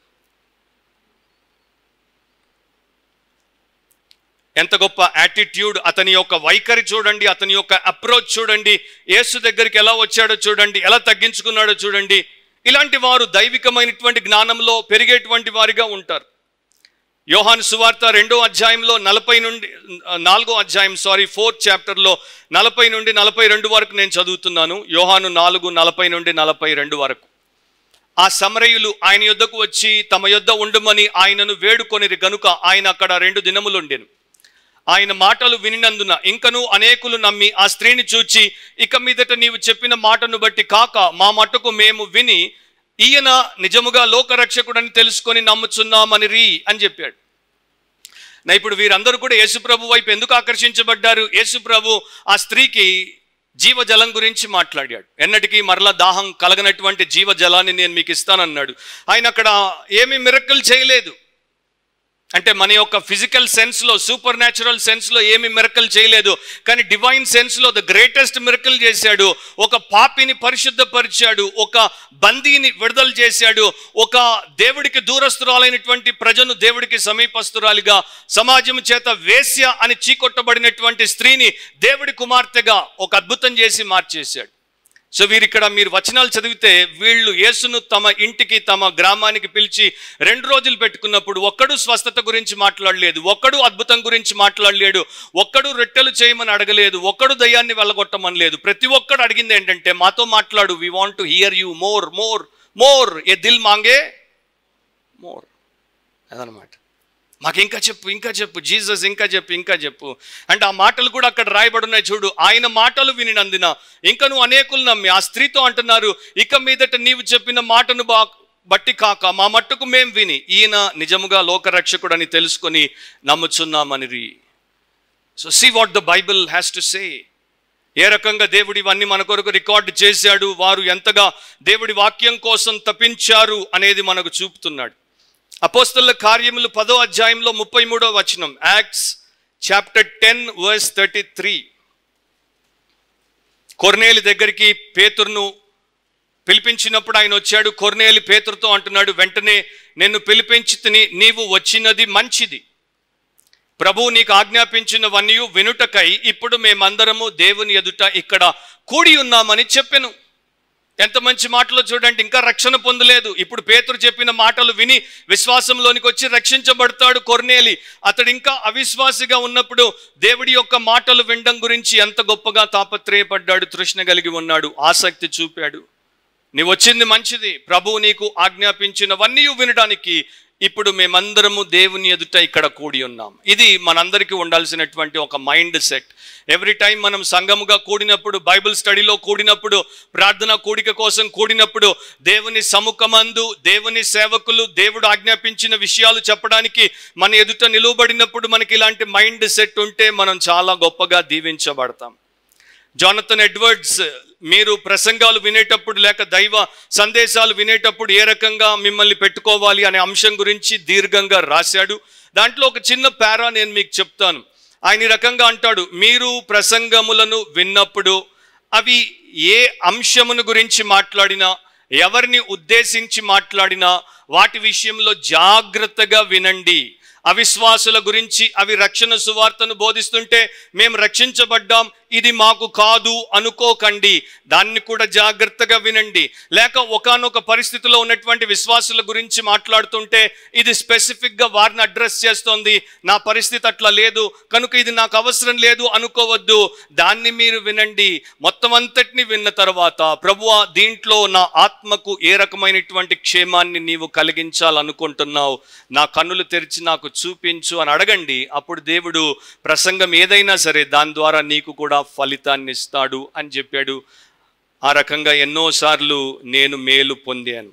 ఎంత గొప్ప యాటిట్యూడ్, అతని యొక్క వైఖరి చూడండి, అతని యొక్క అప్రోచ్ చూడండి, యేసు దగ్గరికి ఎలా వచ్చాడో చూడండి, ఎలా తగ్గించుకున్నాడో చూడండి. ఇలాంటి వారు దైవికమైనటువంటి జ్ఞానంలో పెరిగేటువంటి వారిగా ఉంటారు. యోహాను సువార్త 2వ అధ్యాయంలో 4th చాప్టర్లో 40 నుండి 42 వరకు నేను చదువుతున్నాను. యోహాను 4:40 నుండి 42 వరకు. ఆ సమరయులు ఆయన యొద్దకు వచ్చి తమ యొద్ద ఉండమని ఆయనను వేడుకొనిరి గనుక ఆయన అక్కడ 2 దినములుండెను. ఆయన మాటలు వినినందున ఇంకను అనేకులు నమ్మి ఆ స్త్రీని చూచి, ఇక మీదట నీవు చెప్పిన మాటను బట్టి కాక మా మట్టుకు మేము విని ఈయన నిజముగా లోకరక్షకుడని తెలుసుకొని నమ్ముచున్నామని అని చెప్పాడు. ఇప్పుడు వీరందరూ కూడా యేసుప్రభు వైపు ఎందుకు ఆకర్షించబడ్డారు? యేసుప్రభు ఆ స్త్రీకి జీవజలం గురించి మాట్లాడాడు. ఎన్నటికీ మరలా దాహం కలగనటువంటి జీవజలాన్ని నేను మీకు ఇస్తానన్నాడు. ఆయన అక్కడ ఏమీ మిరకిల్ చేయలేదు. అంటే మన యొక్క ఫిజికల్ సెన్స్లో, సూపర్ న్యాచురల్ సెన్స్లో ఏమి మిరకల్ చేయలేదు, కానీ డివైన్ సెన్స్లో ద గ్రేటెస్ట్ మిరకల్ చేశాడు. ఒక పాపిని పరిశుద్ధపరిచాడు, ఒక బందీని విడుదల చేశాడు, ఒక దేవుడికి దూరస్తురాలైనటువంటి ప్రజను దేవుడికి సమీపస్తురాలిగా, సమాజం చేత వేశ్య అని చీకొట్టబడినటువంటి స్త్రీని దేవుడి కుమార్తెగా ఒక అద్భుతం చేసి మార్చేశాడు. సో వీరిక్కడ మీరు వచనాలు చదివితే వీళ్ళు యేసును తమ ఇంటికి, తమ గ్రామానికి పిలిచి 2 రోజులు పెట్టుకున్నప్పుడు ఒక్కడు స్వస్థత గురించి మాట్లాడలేదు, ఒక్కడు అద్భుతం గురించి మాట్లాడలేడు, ఒక్కడు రొట్టెలు చేయమని అడగలేదు, ఒక్కడు దయ్యాన్ని వెళ్ళగొట్టమని లేదు. ప్రతి ఒక్కడు అడిగింది ఏంటంటే మాతో మాట్లాడు, we want to hear you more more more, ఏ దిల్ మాంగే మోర్. అదనమాట. మాకు ఇంకా చెప్పు, ఇంకా చెప్పు జీసస్, ఇంకా చెప్పు, ఇంకా చెప్పు అంటే ఆ మాటలు కూడా అక్కడ రాయబడి ఉన్నాయి చూడు. ఆయన మాటలు వినినందున ఇంకను అనేకులు నమ్మి, ఆ స్త్రీతో అంటున్నారు, ఇక మీదట నీవు చెప్పిన మాటను బట్టి కాక మా మట్టుకు మేము విని ఈయన నిజముగా లోకరక్షకుడు అని తెలుసుకొని నమ్ముచున్నామని. So see what the Bible has to say. ఏ రకంగా దేవుడు ఇవన్నీ మన కొరకు రికార్డు చేశాడు, వారు ఎంతగా దేవుడి వాక్యం కోసం తపించారు అనేది మనకు చూపుతున్నాడు. అపోస్తలుల కార్యములు 10వ అధ్యాయంలో 33వ వచనం, యాక్ట్స్ చాప్టర్ 10:33. కొర్నేలి దగ్గరికి పేతురును పిలిపించినప్పుడు ఆయన వచ్చాడు. కొర్నేలి పేతురుతో అంటున్నాడు, వెంటనే నిన్ను పిలిపించి నీవు వచ్చినది మంచిది, ప్రభువు నీకు ఆజ్ఞాపించినవన్నీ వినుటకై ఇప్పుడు మేమందరము దేవుని ఎదుట ఇక్కడ కూడి ఉన్నామని చెప్పెను. ఎంత మంచి మాటలో చూడండి. ఇంకా రక్షణ పొందలేదు, ఇప్పుడు పేతురు చెప్పిన మాటలు విని విశ్వాసంలోనికి వచ్చి రక్షించబడతాడు కొర్నేలి. అతడు ఇంకా అవిశ్వాసిగా ఉన్నప్పుడు దేవుడి యొక్క మాటలు వినడం గురించి ఎంత గొప్పగా తాపత్రయపడ్డాడు, తృష్ణ కలిగి ఉన్నాడు, ఆసక్తి చూపాడు. నీవు వచ్చింది మంచిది, ప్రభువు నీకు ఆజ్ఞాపించినవన్నీ వినడానికి ఇప్పుడు మేమందరము దేవుని ఎదుట ఇక్కడ కూడి ఉన్నాం. ఇది మనందరికీ ఉండాల్సినటువంటి ఒక మైండ్ సెట్. ఎవ్రీ టైం మనం సంఘముగా కూడినప్పుడు, బైబిల్ స్టడీలో కూడినప్పుడు, ప్రార్థన కూడిక కోసం కూడినప్పుడు, దేవుని సముఖమందు దేవుని సేవకులు దేవుడు ఆజ్ఞాపించిన విషయాలు చెప్పడానికి మన ఎదుట నిలువబడినప్పుడు మనకి ఇలాంటి మైండ్ సెట్ ఉంటే మనం చాలా గొప్పగా దీవించబడతాం. జానథన్ ఎడ్వర్డ్స్ మీరు ప్రసంగాలు వినేటప్పుడు లేక దైవ సందేశాలు వినేటప్పుడు ఏ రకంగా మిమ్మల్ని పెట్టుకోవాలి అనే అంశం గురించి దీర్ఘంగా రాశాడు. దాంట్లో ఒక చిన్న పారా నేను మీకు చెప్తాను. ఆయన ఈ రకంగా అంటాడు, మీరు ప్రసంగములను విన్నప్పుడు అవి ఏ అంశమును గురించి మాట్లాడినా, ఎవరిని ఉద్దేశించి మాట్లాడినా వాటి విషయంలో జాగ్రత్తగా వినండి. అవిశ్వాసుల గురించి అవి రక్షణ సువార్తను బోధిస్తుంటే మేము రక్షించబడ్డాం, ఇది మాకు కాదు అనుకోకండి, దాన్ని కూడా జాగ్రత్తగా వినండి. లేక ఒకానొక పరిస్థితిలో ఉన్నటువంటి విశ్వాసుల గురించి మాట్లాడుతుంటే ఇది స్పెసిఫిక్గా వారిని అడ్రస్ చేస్తోంది, నా పరిస్థితి అట్లా లేదు కనుక ఇది నాకు అవసరం లేదు అనుకోవద్దు, దాన్ని మీరు వినండి. మొత్తం అంతటిని విన్న తర్వాత, ప్రభువా దీంట్లో నా ఆత్మకు ఏ రకమైనటువంటి క్షేమాన్ని నీవు కలిగించాలనుకుంటున్నావు, నా కన్నులు తెరిచి నాకు చూపించు అని అడగండి. అప్పుడు దేవుడు ప్రసంగం ఏదైనా సరే దాని ద్వారా నీకు కూడా ఫలితాన్ని ఇస్తాడు అని చెప్పాడు. ఆ రకంగా ఎన్నోసార్లు నేను మేలు పొందాను.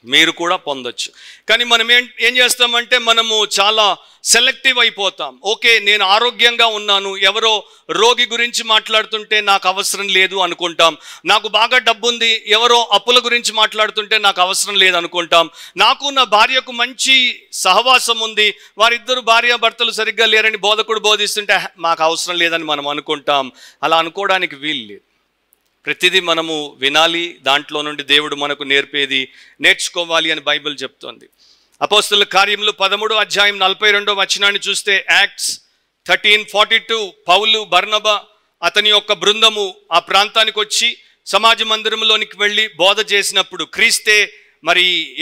మీరు కూడా పొందొచ్చు. కానీ మనం ఏం చేస్తామంటే మనము చాలా సెలెక్టివ్ అయిపోతాం. ఓకే, నేను ఆరోగ్యంగా ఉన్నాను, ఎవరో రోగి గురించి మాట్లాడుతుంటే నాకు అవసరం లేదు అనుకుంటాం. నాకు బాగా డబ్బు ఉంది, ఎవరో అప్పుల గురించి మాట్లాడుతుంటే నాకు అవసరం లేదు అనుకుంటాం. నాకు నా భార్యకు మంచి సహవాసం ఉంది, వారిద్దరు భార్యాభర్తలు సరిగ్గా లేరని బోధకుడు బోధిస్తుంటే మాకు అవసరం లేదని మనం అనుకుంటాం. అలా అనుకోవడానికి వీలు లేదు. ప్రతిదీ మనము వినాలి, దాంట్లో నుండి దేవుడు మనకు నేర్చుకోవాలి అని బైబిల్ చెప్తోంది. అపోస్తలుల కార్యములు 13:42 చూస్తే, యాక్ట్స్ 13:42 పౌలు, బర్నబా, అతని యొక్క బృందము ఆ ప్రాంతానికి వచ్చి సమాజ మందిరంలోనికి వెళ్ళి బోధ చేసినప్పుడు,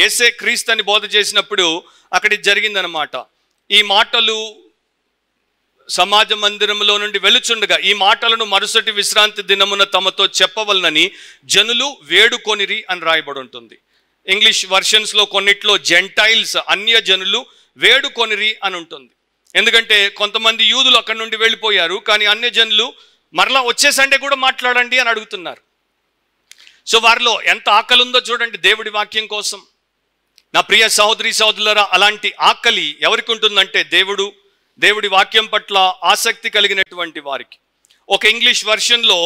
యేసే క్రీస్తు అని బోధ చేసినప్పుడు అక్కడికి జరిగిందనమాట. ఈ మాటలు సమాజ మందిరంలో నుండి వెలుచుండగా ఈ మాటలను మరుసటి విశ్రాంతి దినమున తమతో చెప్పవలనని జనులు వేడుకొనిరి అని రాయబడి ఉంటుంది. ఇంగ్లీష్ వర్షన్స్లో కొన్నిట్లో జెంటైల్స్, అన్య జనులు వేడుకొనిరి అని ఉంటుంది. ఎందుకంటే కొంతమంది యూదులు అక్కడి నుండి వెళ్ళిపోయారు, కానీ అన్య జనులు మరలా వచ్చే సండే కూడా మాట్లాడండి అని అడుగుతున్నారు. సో వారిలో ఎంత ఆకలి ఉందో చూడండి దేవుడి వాక్యం కోసం. నా ప్రియ సహోదరి సహోదరులారా, అలాంటి ఆకలి ఎవరికి ఉంటుందంటే దేవుడి వాక్యం పట్ల ఆసక్తి కలిగినటువంటి వారికి. ఒక ఇంగ్లీష్ వర్షన్లో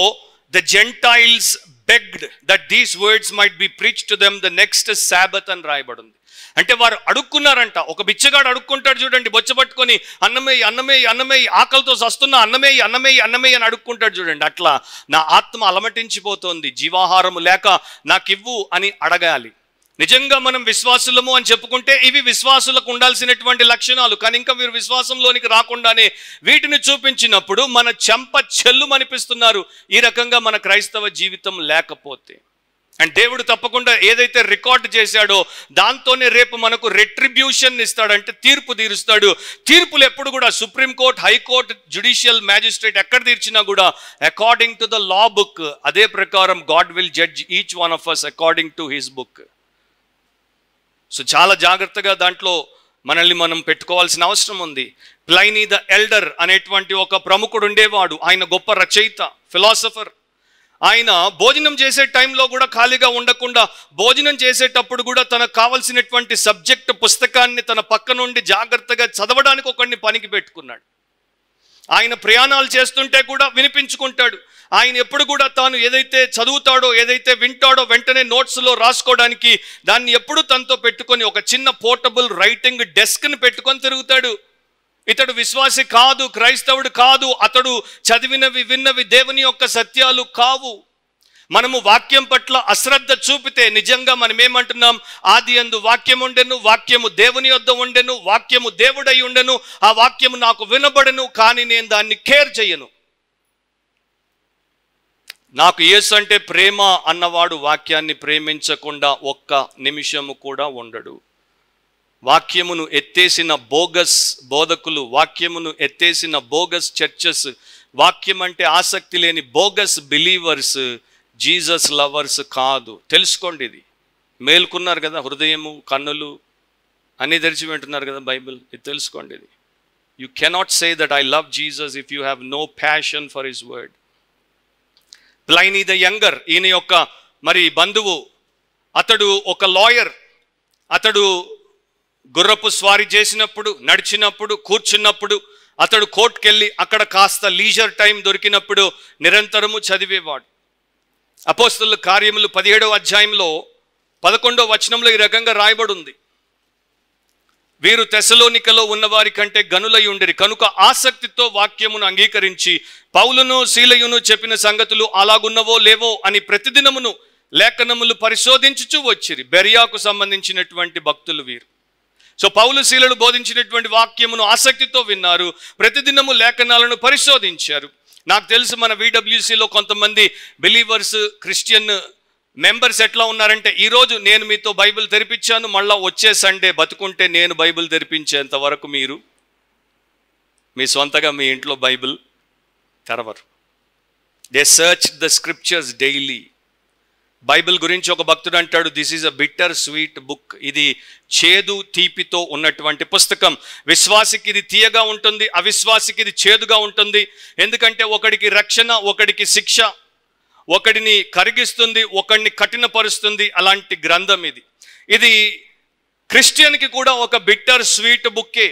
the Gentiles begged that these words might be preach to them the next sabbath అని రాయబడింది. అంటే వారు అడుక్కున్నారంట. ఒక బిచ్చగాడు అడుక్కుంటాడు చూడండి, బొచ్చ పట్టుకొని అన్నమే ఆకలితో వస్తున్నా అన్నమే అని అడుక్కుంటాడు చూడండి. అట్లా నా ఆత్మ అలమటించిపోతోంది, జీవాహారము లేక నాకివ్వు అని అడగాలి. నిజంగా మనం విశ్వాసులము అని చెప్పుకుంటే ఇవి విశ్వాసులకు ఉండాల్సినటువంటి లక్షణాలు. కానీ ఇంకా వీరు విశ్వాసంలోనికి రాకుండానే వీటిని చూపించినప్పుడు మన చెంప చెల్లుమనిపిస్తున్నారు ఈ రకంగా మన క్రైస్తవ జీవితం లేకపోతే. అండ్ దేవుడు తప్పకుండా ఏదైతే రికార్డు చేశాడో దాంతోనే రేపు మనకు రెట్రిబ్యూషన్ ఇస్తాడంటే తీర్పు తీరుస్తాడు. తీర్పులు ఎప్పుడు కూడా సుప్రీంకోర్టు, హైకోర్టు, జ్యుడిషియల్ మ్యాజిస్ట్రేట్ ఎక్కడ తీర్చినా కూడా according to the law book, అదే ప్రకారం God will judge each one of us according to his book. So చాలా జాగ్రత్తగా దాంట్లో మనల్ని మనం పెట్టుకోవాల్సిన అవసరం ఉంది. ప్లైనీ ద ఎల్డర్ అనేటువంటి ఒక ప్రముఖుడు ఉండేవాడు. ఆయన గొప్ప రచయిత, ఫిలాసఫర్. ఆయన భోజనం చేసే టైంలో కూడా ఖాళీగా ఉండకుండా భోజనం చేసేటప్పుడు కూడా తనకు కావలసినటువంటి సబ్జెక్ట్ పుస్తకాన్ని తన పక్క నుండి జాగ్రత్తగా చదవడానికి ఒకడిని పనికి పెట్టుకున్నాడు. ఆయన ప్రయాణాలు చేస్తుంటే కూడా వినిపించుకుంటాడు. ఆయన ఎప్పుడు కూడా తాను ఏదైతే చదువుతాడో, ఏదైతే వింటాడో వెంటనే నోట్స్లో రాసుకోవడానికి దాన్ని ఎప్పుడు తనతో పెట్టుకొని ఒక చిన్న పోర్టబుల్ రైటింగ్ డెస్క్ని పెట్టుకొని తిరుగుతాడు. ఇతడు విశ్వాసి కాదు, క్రైస్తవుడు కాదు, అతడు చదివినవి విన్నవి దేవుని యొక్క సత్యాలు కావు. మనము వాక్యం పట్ల అశ్రద్ధ చూపితే నిజంగా మనం ఏమంటున్నాం? ఆది యందు వాక్యం ఉండెను, వాక్యము దేవుని యొద్ద ఉండెను, వాక్యము దేవుడై ఉండెను, ఆ వాక్యము నాకు వినబడెను, కానీ నేను దాన్ని కేర్ చేయను. నాకు యేసు అంటే ప్రేమ అన్నవాడు వాక్యాన్ని ప్రేమించకుండా ఒక్క నిమిషము కూడా ఉండడు. వాక్యమును ఎత్తేసిన బోగస్ బోధకులు, వాక్యమును ఎత్తేసిన బోగస్ చర్చెస్, వాక్యం అంటే ఆసక్తి లేని బోగస్ బిలీవర్స్ జీసస్ లవర్స్ కాదు. తెలుసుకోండి, ఇది మేల్కున్నారు కదా, హృదయము కన్నులు అన్నీ తెరిచి వింటున్నారు కదా బైబిల్, ఇది తెలుసుకోండి. ఇది you cannot say that I love Jesus if you have no passion for his word. Pliny the younger, ఈయన యొక్క బంధువు, అతడు ఒక లాయర్. అతడు గుర్రపు స్వారీ చేసినప్పుడు, నడిచినప్పుడు, కూర్చున్నప్పుడు, అతడు కోర్టుకెళ్ళి అక్కడ కాస్త లీజర్ టైం దొరికినప్పుడు నిరంతరము చదివేవాడు. అపోస్తలుల కార్యములు 17వ అధ్యాయంలో 11వ వచనంలో ఈ రకంగా రాయబడి ఉంది, వీరు తెస్సలోనికలో ఉన్నవారి కంటే గనులై ఉండిరి కనుక ఆసక్తితో వాక్యమును అంగీకరించి పౌలును సీలయును చెప్పిన సంగతులు అలాగున్నవో లేవో అని ప్రతిదినమును లేఖనములు పరిశోధించుచూ వచ్చిరి. బెరియాకు సంబంధించినటువంటి భక్తులు వీరు. సో పౌలు శీలలు బోధించినటువంటి వాక్యమును ఆసక్తితో విన్నారు, ప్రతిదినము లేఖనాలను పరిశోధించారు. నాకు తెలుసు మన VWCలో కొంతమంది బిలీవర్స్, క్రిస్టియన్ మెంబర్స్ ఎట్లా ఉన్నారంటే, ఈరోజు నేను మీతో బైబిల్ తెరిపించాను, మళ్ళీ వచ్చే సండే బతుకుంటే నేను బైబిల్ తెరిపించేంత వరకు మీరు మీ సొంతగా మీ ఇంట్లో బైబిల్ తెరవరు. They search the scriptures daily. Bible గురించి ఒక భక్తుడు అంటాడు, this is a bitter sweet book. ఇది చేదు తీపితో ఉన్నటువంటి పుస్తకం. విశ్వాసికి ఇది తీయగా ఉంటుంది, అవిశ్వాసికి ఇది చేదుగా ఉంటుంది. ఎందుకంటే ఒకడికి రక్షణ, ఒకడికి శిక్ష, ఒకడిని కరిగిస్తుంది, ఒకడిని కఠినపరుస్తుంది. అలాంటి గ్రంథం ఇది. ఇది క్రిస్టియన్కి కూడా ఒక బిట్టర్ స్వీట్ బుక్కే.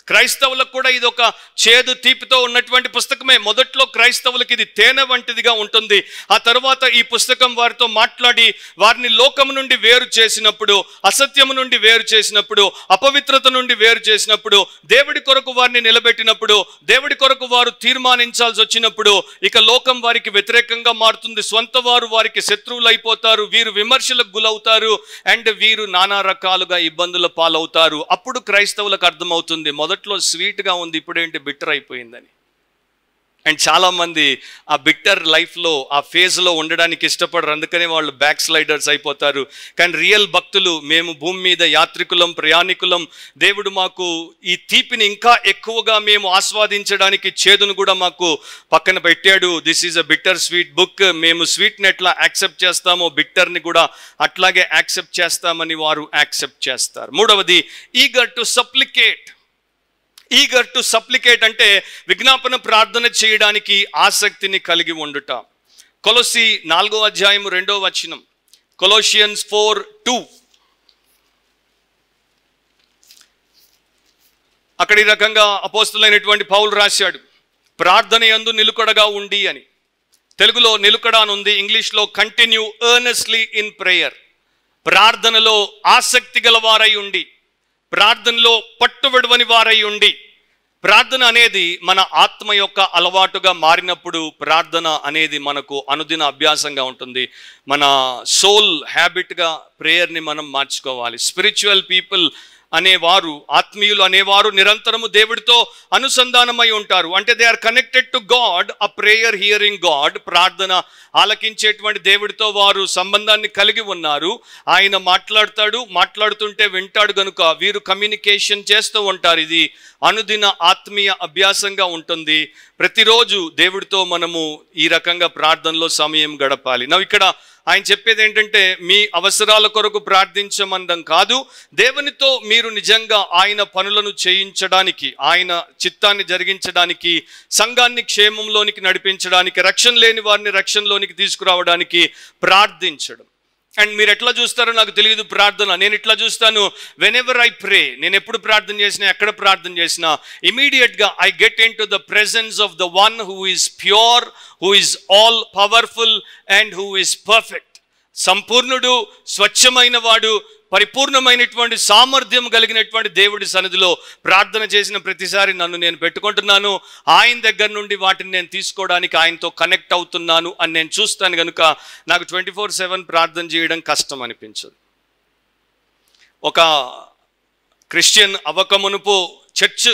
క్రైస్తవులకు కూడా ఇది ఒక చేదు తీపితో ఉన్నటువంటి పుస్తకమే. మొదట్లో క్రైస్తవులకి ఇది తేనె వంటిదిగా ఉంటుంది. ఆ తర్వాత ఈ పుస్తకం వారితో మాట్లాడి వారిని లోకము నుండి వేరు చేసినప్పుడు, అసత్యము నుండి వేరు చేసినప్పుడు, అపవిత్రత నుండి వేరు చేసినప్పుడు, దేవుడి కొరకు వారిని నిలబెట్టినప్పుడు, దేవుడి కొరకు వారు తీర్మానించాల్సి వచ్చినప్పుడు ఇక లోకం వారికి వ్యతిరేకంగా మారుతుంది. స్వంత వారు వారికి శత్రువులు అయిపోతారు. వీరు విమర్శలకు గులవుతారు అండ్ వీరు నానా రకాలుగా ఇబ్బందుల పాలవుతారు. అప్పుడు క్రైస్తవులకు అర్థమవుతుంది మొదట్లో స్వీట్గా ఉంది, ఇప్పుడేంటి బిట్టర్ అయిపోయిందని. అండ్ చాలామంది ఆ బిట్టర్ లైఫ్లో ఆ ఫేజ్లో ఉండడానికి ఇష్టపడరు, అందుకనే వాళ్ళు బ్యాక్ స్లైడర్స్ అయిపోతారు. కానీ రియల్ భక్తులు, మేము భూమి మీద యాత్రికులం, ప్రయాణికులం, దేవుడు మాకు ఈ తీపిని ఇంకా ఎక్కువగా మేము ఆస్వాదించడానికి చేదును కూడా మాకు పక్కన పెట్టాడు. This is a bitter sweet book. మేము స్వీట్ని ఎట్లా యాక్సెప్ట్ చేస్తామో బిట్టర్ని కూడా అట్లాగే యాక్సెప్ట్ చేస్తామని వారు యాక్సెప్ట్ చేస్తారు. మూడవది, ఈగర్ టు సప్లికేట్. ఈగర్ టు సప్లికేట్ అంటే విజ్ఞాపన ప్రార్థన చేయడానికి ఆసక్తిని కలిగి ఉండుట. కొలొస్సీ 4వ అధ్యాయం 2వ వచనం, కొలోషియన్స్ 4:2. అక్కడ ఈ రకంగా అపోస్తలుడైనటువంటి పౌలు రాశాడు, ప్రార్థన యందు నిలుకడగా ఉండి అని. తెలుగులో నిలుకడ అని ఉంది, ఇంగ్లీష్లో కంటిన్యూ ఎర్నెస్ట్లీ ఇన్ ప్రేయర్. ప్రార్థనలో ఆసక్తి గల వారై ఉండి, ప్రార్థనలో పట్టుబడవని వారై ఉండి. ప్రార్థన అనేది మన ఆత్మ యొక్క అలవాటుగా మారినప్పుడు ప్రార్థన అనేది మనకు అనుదిన అభ్యాసంగా ఉంటుంది. మన సోల్ హ్యాబిట్గా ప్రేయర్ని మనం మార్చుకోవాలి. స్పిరిచువల్ పీపుల్ అనేవారు, ఆత్మీయులు అనేవారు నిరంతరము దేవుడితో అనుసంధానమై ఉంటారు. అంటే they are connected to God, a prayer hearing God. ప్రార్థన ఆలకించేటువంటి దేవుడితో వారు సంబంధాన్ని కలిగి ఉన్నారు. ఆయన మాట్లాడతాడు, మాట్లాడుతుంటే వింటాడు కనుక వీరు కమ్యూనికేషన్ చేస్తూ ఉంటారు. ఇది అనుదిన ఆత్మీయ అభ్యాసంగా ఉంటుంది. ప్రతిరోజు దేవుడితో మనము ఈ రకంగా ప్రార్థనలో సమయం గడపాలి. ఇక్కడ ఆయన చెప్పేది ఏంటంటే, మీ అవసరాల కొరకు ప్రార్థించమండం కాదు, దేవునితో మీరు నిజంగా ఆయన పనులను చేయించడానికి, ఆయన చిత్తాన్ని జరిగించడానికి, సంఘాన్ని క్షేమంలోనికి నడిపించడానికి, రక్షణ లేని వారిని రక్షణలోనికి తీసుకురావడానికి ప్రార్థించడం. అండ్ మీరు ఎట్లా చూస్తారో నాకు తెలియదు ప్రార్థన. నేను ఇట్లా చూస్తాను, వెనెవర్ ఐ ప్రే, నేను ఎప్పుడు ప్రార్థన చేసినా, ఎక్కడ ప్రార్థన చేసినా, ఇమీడియట్గా I get in to the presence of the one who is pure, who is all powerful and who is perfect. సంపూర్ణుడు, స్వచ్ఛమైన వాడు, పరిపూర్ణమైనటువంటి సామర్థ్యం కలిగినటువంటి దేవుడి సన్నిధిలో ప్రార్థన చేసిన ప్రతిసారి నన్ను నేను పెట్టుకుంటున్నాను. ఆయన దగ్గర నుండి వాటిని నేను తీసుకోవడానికి ఆయనతో కనెక్ట్ అవుతున్నాను అని నేను చూస్తాను. కనుక నాకు 24/7 ప్రార్థన చేయడం కష్టం అనిపించదు. ఒక క్రిస్టియన్ అవ్వకమునుపు చర్చ్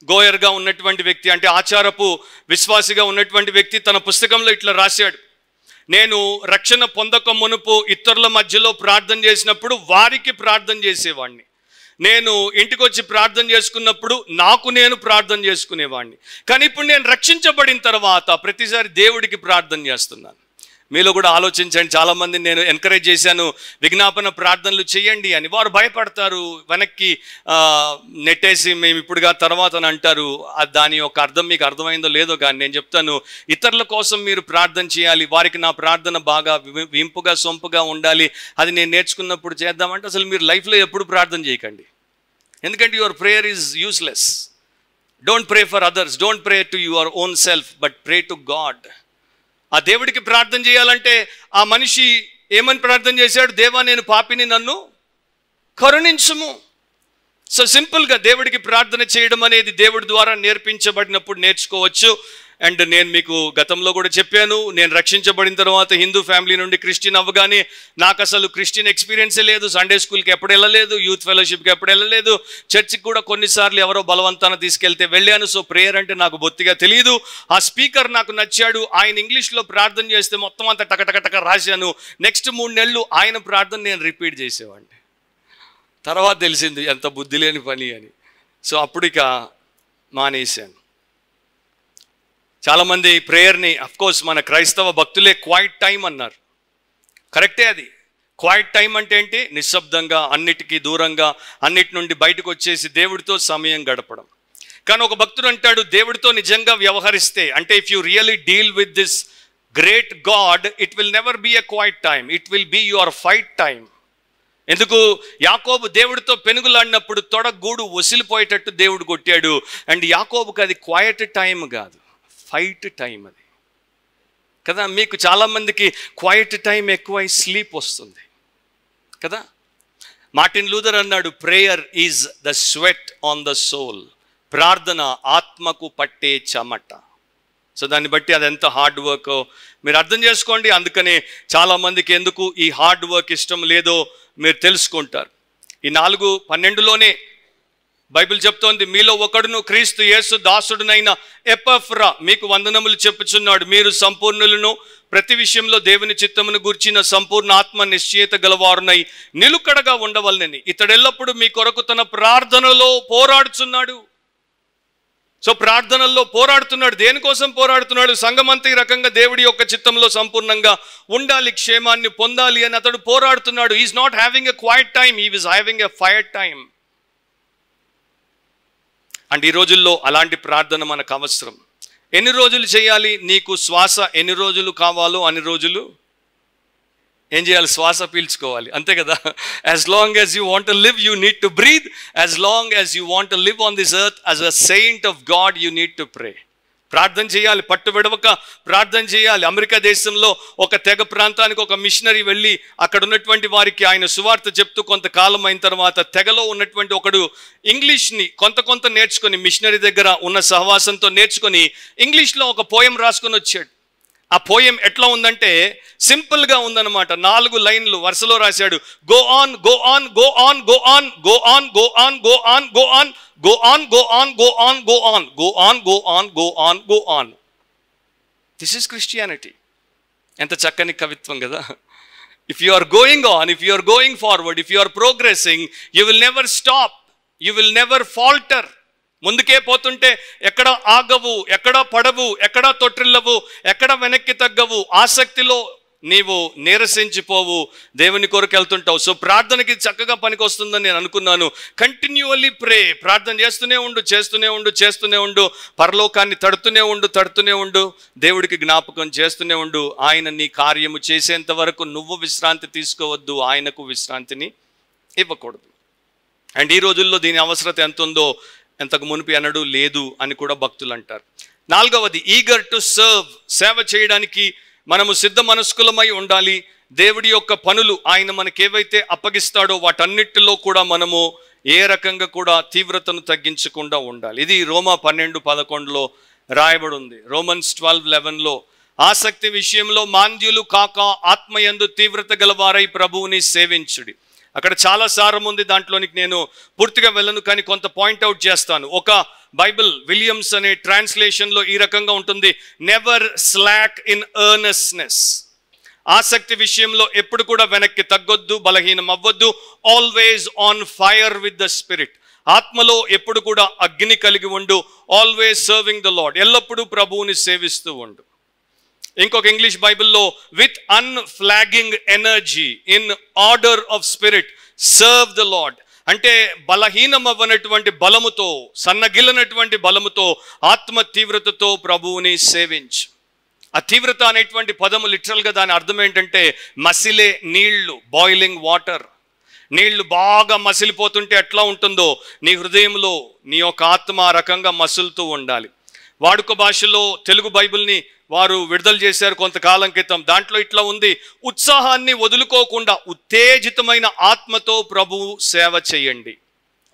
గోయర్గా ఉన్నటువంటి వ్యక్తి, అంటే ఆచారపు విశ్వాసిగా ఉన్నటువంటి వ్యక్తి తన పుస్తకంలో ఇట్లా రాశాడు, నేను రక్షణ పొందక మునుపు ఇతరుల మధ్యలో ప్రార్థన చేసినప్పుడు వారికి ప్రార్థన చేసేవాడిని. నేను ఇంటికి వచ్చి ప్రార్థన చేసుకున్నప్పుడు నాకు నేను ప్రార్థన చేసుకునేవాడిని. కానీ ఇప్పుడు నేను రక్షించబడిన తర్వాత ప్రతిసారి దేవుడికి ప్రార్థన చేస్తున్నాను. మీలో కూడా ఆలోచించండి. చాలామంది నేను ఎంకరేజ్ చేశాను, విజ్ఞాపన ప్రార్థనలు చేయండి అని. వారు భయపడతారు, వెనక్కి నెట్టేసి మేము ఇప్పుడుగా తర్వాత అని అంటారు. దాని యొక్క అర్థం మీకు అర్థమైందో లేదో కానీ నేను చెప్తాను, ఇతరుల కోసం మీరు ప్రార్థన చేయాలి. వారికి నా ప్రార్థన బాగా వింపుగా సొంపుగా ఉండాలి. అది నేను నేర్చుకున్నప్పుడు చేద్దామంటే అసలు మీరు లైఫ్లో ఎప్పుడు ప్రార్థన చేయకండి. ఎందుకంటే your prayer is useless. Don't pray for others, don't pray to your own self, but pray to God. ఆ దేవుడికి ప్రార్థన చేయాలంటే ఆ మనిషి ఏమని ప్రార్థన చేశాడు? దేవా, నేను పాపిని, నన్ను కరుణించుము. సో సింపుల్గా దేవుడికి ప్రార్థన చేయడం అనేది దేవుడి ద్వారా నేర్పించబడినప్పుడు నేర్చుకోవచ్చు. అండ్ నేను మీకు గతంలో కూడా చెప్పాను, నేను రక్షించబడిన తర్వాత హిందూ ఫ్యామిలీ నుండి క్రిస్టియన్ అవ్వగానే నాకు అసలు క్రిస్టియన్ ఎక్స్పీరియన్సే లేదు. సండే స్కూల్కి ఎప్పుడు వెళ్ళలేదు, యూత్ ఫెలోషిప్కి ఎప్పుడు వెళ్ళలేదు, చర్చికి కూడా కొన్నిసార్లు ఎవరో బలవంతాన తీసుకెళ్తే వెళ్ళాను. సో ప్రేయర్ అంటే నాకు బొత్తిగా తెలియదు. ఆ స్పీకర్ నాకు నచ్చాడు, ఆయన ఇంగ్లీష్లో ప్రార్థన చేస్తే మొత్తం అంతా టకటకటక రాశాను. నెక్స్ట్ 3 నెలలు ఆయన ప్రార్థన నేను రిపీట్ చేసేవాడిని. తర్వాత తెలిసింది ఎంత బుద్ధి లేని పని అని. సో అప్పుడు ఇక మానేశాను. చాలామంది ప్రేయర్ని, అఫ్కోర్స్ మన క్రైస్తవ భక్తులే క్వైట్ టైం అన్నారు. కరెక్టే అది. క్వైట్ టైం అంటే ఏంటి? నిశ్శబ్దంగా, అన్నిటికీ దూరంగా, అన్నిటి నుండి బయటకు వచ్చేసి దేవుడితో సమయం గడపడం. కానీ ఒక భక్తుడు అంటాడు, దేవుడితో నిజంగా వ్యవహరిస్తే, అంటే if you really deal with this great God, it will never be a quiet time, it will be your fight time. ఎందుకు? యాకోబు దేవుడితో పెనుగులాడినప్పుడు తొడగూడు వసిలిపోయేటట్టు దేవుడు కొట్టాడు. అండ్ యాకోబుకి అది క్వైట్ టైం కాదు, ఫైట్ టైం అది కదా. మీకు చాలామందికి క్వైట్ టైం ఎక్కువై స్లీప్ వస్తుంది కదా. మార్టిన్ లూథర్ అన్నాడు, prayer is the sweat on the soul. ప్రార్థన ఆత్మకు పట్టే చెమట. సో దాన్ని బట్టి అది ఎంత హార్డ్ వర్క్ మీరు అర్థం చేసుకోండి. అందుకనే చాలామందికి ఎందుకు ఈ హార్డ్ వర్క్ ఇష్టం లేదో మీరు తెలుసుకుంటారు. ఈ 4:12లోనే బైబిల్ చెప్తోంది, మీలో ఒకడును క్రీస్తు యేసు దాసుడునైన ఎపఫ్రా మీకు వందనములు చెప్పుచున్నాడు. మీరు సంపూర్ణులను, ప్రతి విషయంలో దేవుని చిత్తమును గూర్చిన సంపూర్ణ ఆత్మ నిశ్చయత గలవారునై నిలుకడగా ఉండవలనని ఇతడెల్లప్పుడు మీ కొరకు తన ప్రార్థనలో పోరాడుచున్నాడు. సో ప్రార్థనల్లో పోరాడుతున్నాడు. దేనికోసం పోరాడుతున్నాడు? సంఘమంతా ఈ రకంగా దేవుడి యొక్క చిత్తంలో సంపూర్ణంగా ఉండాలి, క్షేమాన్ని పొందాలి అని అతడు పోరాడుతున్నాడు. Is not having a quiet time, he is having a fire time. And ఈ రోజుల్లో అలాంటి ప్రార్థన మనకు అవసరం. ఎన్ని రోజులు చేయాలి? నీకు శ్వాస ఎన్ని రోజులు కావాలో అన్ని రోజులు ఏం చేయాలి? శ్వాస పీల్చుకోవాలి, అంతే కదా. As long as you want to live you need to breathe. As long as you want to live on this earth as a Saint of God you need to pray. ప్రార్థన చేయాలి, పట్టు విడవక ప్రార్థన చేయాలి. అమెరికా దేశంలో ఒక తెగ ప్రాంతానికి ఒక మిషనరీ వెళ్ళి అక్కడ ఉన్నటువంటి వారికి ఆయన సువార్త చెప్తూ కొంతకాలం అయిన తర్వాత తెగలో ఉన్నటువంటి ఒకడు ఇంగ్లీష్ని కొంత నేర్చుకొని, మిషనరీ దగ్గర ఉన్న సహవాసంతో నేర్చుకొని ఇంగ్లీష్లో ఒక పోయం రాసుకొని వచ్చాడు. ఆ పోయం ఎట్లా ఉందంటే సింపుల్గా ఉందన్నమాట. 4 లైన్లు వరుసలో రాశాడు. Go on go on go on go on go on go on go on go on go on go on go on go on go on go on go on go on. This is Christianity. ఎంత చక్కని కవిత్వం కదా. If you are going on, if you are going forward, if you are progressing, you will never stop, you will never falter. ముందుకే పోతుంటే ఎక్కడ ఆగవు, ఎక్కడ పడవు, ఎక్కడ తొట్టిల్లవు, ఎక్కడ వెనక్కి తగ్గవు. ఆసక్తిలో నీవు నీరసించిపోవు, దేవుని కొరకు వెళ్తుంటావు. సో ప్రార్థనకి చక్కగా పనికి వస్తుందని నేను అనుకున్నాను. కంటిన్యూవల్లీ ప్రే. ప్రార్థన చేస్తూనే ఉండు, చేస్తూనే ఉండు, చేస్తూనే ఉండు. పరలోకాన్ని తడుతూనే ఉండు, దేవుడికి జ్ఞాపకం చేస్తూనే ఉండు. ఆయన నీ కార్యము చేసేంత వరకు నువ్వు విశ్రాంతి తీసుకోవద్దు, ఆయనకు విశ్రాంతిని ఇవ్వకూడదు. అండ్ ఈ రోజుల్లో దీని అవసరత ఎంత ఉందో ఎంతకు మునిపి అనడు లేదు అని కూడా భక్తులు అంటారు. 4వది ఈగర్ టు సర్వ్. సేవ చేయడానికి మనము సిద్ధ మనస్కులమై ఉండాలి. దేవుడి యొక్క పనులు ఆయన మనకేవైతే అప్పగిస్తాడో వాటన్నిటిలో కూడా మనము ఏ రకంగా కూడా తీవ్రతను తగ్గించకుండా ఉండాలి. ఇది రోమా 12:11లో రాయబడి ఉంది. రోమన్స్ 12:11లో ఆసక్తి విషయంలో మాంద్యులు కాక ఆత్మయందు తీవ్రత గలవారై ప్రభువుని సేవించుడి. అక్కడ చాలా సారం ఉంది, దాంట్లోనికి నేను పూర్తిగా వెళ్ళను, కానీ కొంత పాయింట్అవుట్ చేస్తాను. ఒక బైబిల్ విలియమ్స్ అనే ట్రాన్స్లేషన్లో ఈ రకంగా ఉంటుంది, నెవర్ స్లాక్ ఇన్ ఎర్నెస్నెస్. ఆసక్తి విషయంలో ఎప్పుడు కూడా వెనక్కి తగ్గొద్దు, బలహీనం అవ్వద్దు. Always on fire with the spirit. ఆత్మలో ఎప్పుడు కూడా అగ్ని కలిగి ఉండు. Always serving the lord. ఎల్లప్పుడూ ప్రభువుని సేవిస్తూ ఉండు. ఇంకొక ఇంగ్లీష్ బైబిల్లో with unflagging energy in order of spirit serve the lord. అంటే బలహీనం అవ్వనటువంటి బలముతో, సన్నగిల్లనటువంటి బలముతో, ఆత్మ తీవ్రతతో ప్రభువుని సేవించు. ఆ తీవ్రత అనేటువంటి పదము లిటరల్గా దాని అర్థం ఏంటంటే మసిలే నీళ్లు, బాయిలింగ్ వాటర్. నీళ్లు బాగా మసిలిపోతుంటే ఎట్లా ఉంటుందో నీ హృదయంలో నీ యొక్క ఆత్మ ఆ రకంగా మసులుతూ ఉండాలి. వాడుక భాషలో తెలుగు బైబిల్ని వారు విడుదల చేశారు కొంతకాలం క్రితం. దాంట్లో ఇట్లా ఉంది, ఉత్సాహాన్ని వదులుకోకుండా ఉత్తేజితమైన ఆత్మతో ప్రభువు సేవ చేయండి.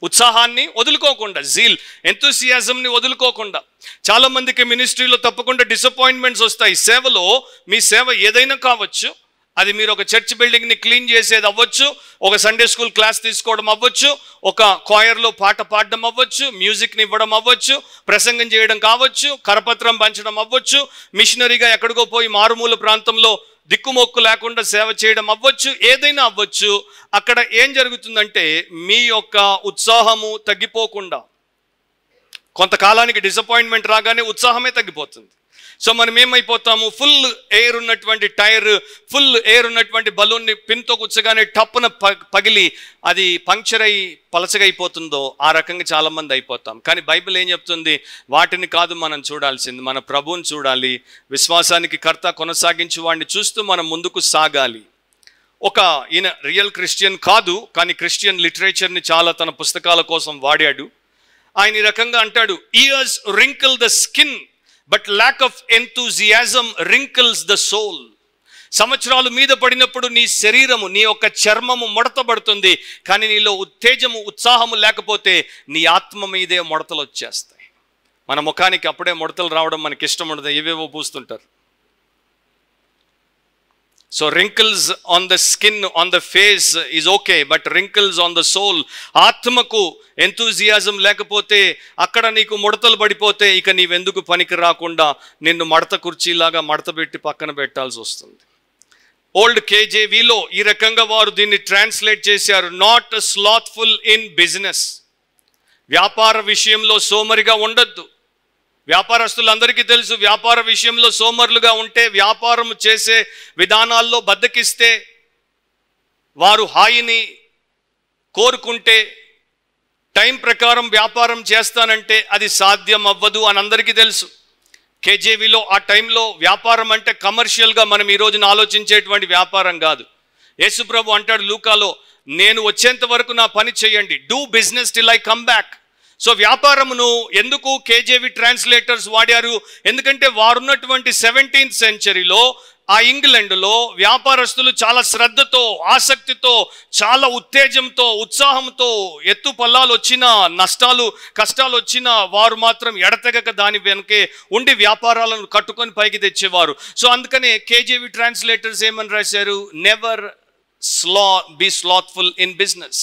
ఉత్సాహాన్ని వదులుకోకుండా, జీల్, ఎంతూసియాజంని వదులుకోకుండా. చాలా మందికి మినిస్ట్రీలో తప్పకుండా డిసప్పాయింట్మెంట్స్ వస్తాయి. సేవలో మీ సేవ ఏదైనా కావచ్చు. అది మీరు ఒక చర్చ్ బిల్డింగ్ని క్లీన్ చేసేది అవ్వచ్చు, ఒక సండే స్కూల్ క్లాస్ తీసుకోవడం అవ్వచ్చు, ఒక కాయర్లో పాట పాడడం అవ్వచ్చు, మ్యూజిక్ని ఇవ్వడం అవ్వచ్చు, ప్రసంగం చేయడం కావచ్చు, కరపత్రం పంచడం అవ్వచ్చు, మిషనరీగా ఎక్కడికో పోయి మారుమూల ప్రాంతంలో దిక్కుమొక్కు లేకుండా సేవ చేయడం అవ్వచ్చు, ఏదైనా అవ్వచ్చు. అక్కడ ఏం జరుగుతుందంటే మీ యొక్క ఉత్సాహము తగ్గిపోకుండా, కొంతకాలానికి డిసప్పాయింట్మెంట్ రాగానే ఉత్సాహమే తగ్గిపోతుంది. సో మనం ఏమైపోతాము, ఫుల్ ఎయిర్ ఉన్నటువంటి టైర్, ఫుల్ ఎయిర్ ఉన్నటువంటి బలూన్ని పిన్తో కూర్చోగానే టప్పున పగిలి అది పంక్చర్ అయి పలచగా అయిపోతుందో ఆ రకంగా చాలామంది అయిపోతాం. కానీ బైబిల్ ఏం చెప్తుంది, వాటిని కాదు మనం చూడాల్సింది, మన ప్రభువుని చూడాలి. విశ్వాసానికి కర్త కొనసాగించు వాడిని చూస్తూ మనం ముందుకు సాగాలి. ఈయన రియల్ క్రిస్టియన్ కాదు, కానీ క్రిస్టియన్ లిటరేచర్ని చాలా తన పుస్తకాల కోసం వాడాడు. ఆయన ఈ రకంగా అంటాడు, years wrinkle the skin but lack of enthusiasm wrinkles the soul. సంవత్సరాలు మీద పడినప్పుడు నీ శరీరము, నీ యొక్క చర్మము ముడతబడుతుంది, కానీ నీలో ఉత్తేజము, ఉత్సాహము లేకపోతే నీ ఆత్మ మీదే ముడతలు వచ్చేస్తాయి. మన ముఖానికి అప్పుడే ముడతలు రావడం మనకి ఇష్టం ఉండదు, ఏవేవో పూస్తుంటారు. So wrinkles on the skin, on the face is okay, but wrinkles on the soul, ఆత్మకు ఎంతూజియాజం లేకపోతే, అక్కడ నీకు ముడతలు పడిపోతే ఇక నీవెందుకు పనికి రాకుండా నిన్ను మడత కుర్చీలాగా మడత పెట్టి పక్కన పెట్టాల్సి వస్తుంది. ఓల్డ్ కేజేవిలో ఈ రకంగా వారు దీన్ని ట్రాన్స్లేట్ చేశారు, నాట్ స్లాత్ఫుల్ ఇన్ బిజినెస్. వ్యాపార విషయంలో సోమరిగా ఉండొద్దు. వ్యాపారస్తులందరికీ తెలుసు, వ్యాపార విషయంలో సోమరులుగా ఉంటే, వ్యాపారం చేసే విధానాల్లో బద్దకిస్తే, వారు హాయిని కోరుకుంటే, టైం ప్రకారం వ్యాపారం చేస్తానంటే అది సాధ్యం అవ్వదు అని అందరికీ తెలుసు. కేజేవిలో ఆ టైంలో వ్యాపారం అంటే కమర్షియల్గా మనం ఈ రోజున ఆలోచించేటువంటి వ్యాపారం కాదు. యేసుప్రభు అంటాడు లూకాలో, నేను వచ్చేంత వరకు నా పని చేయండి, do business till I come back. So వ్యాపారమును ఎందుకు కేజేవి ట్రాన్స్లేటర్స్ వాడారు? ఎందుకంటే వారున్నటువంటి 17th సెంచరీలో ఆ ఇంగ్లాండ్లో వ్యాపారస్తులు చాలా శ్రద్ధతో, ఆసక్తితో, చాలా ఉత్తేజంతో, ఉత్సాహంతో, ఎత్తు పల్లాలు వచ్చినా, నష్టాలు కష్టాలు వచ్చినా వారు మాత్రం ఎడతెగక దాని వెనకే ఉండి వ్యాపారాలను కట్టుకొని పైకి తెచ్చేవారు. సో అందుకనే కేజేవి ట్రాన్స్లేటర్స్ ఏమని రాశారు, never be slothful in business.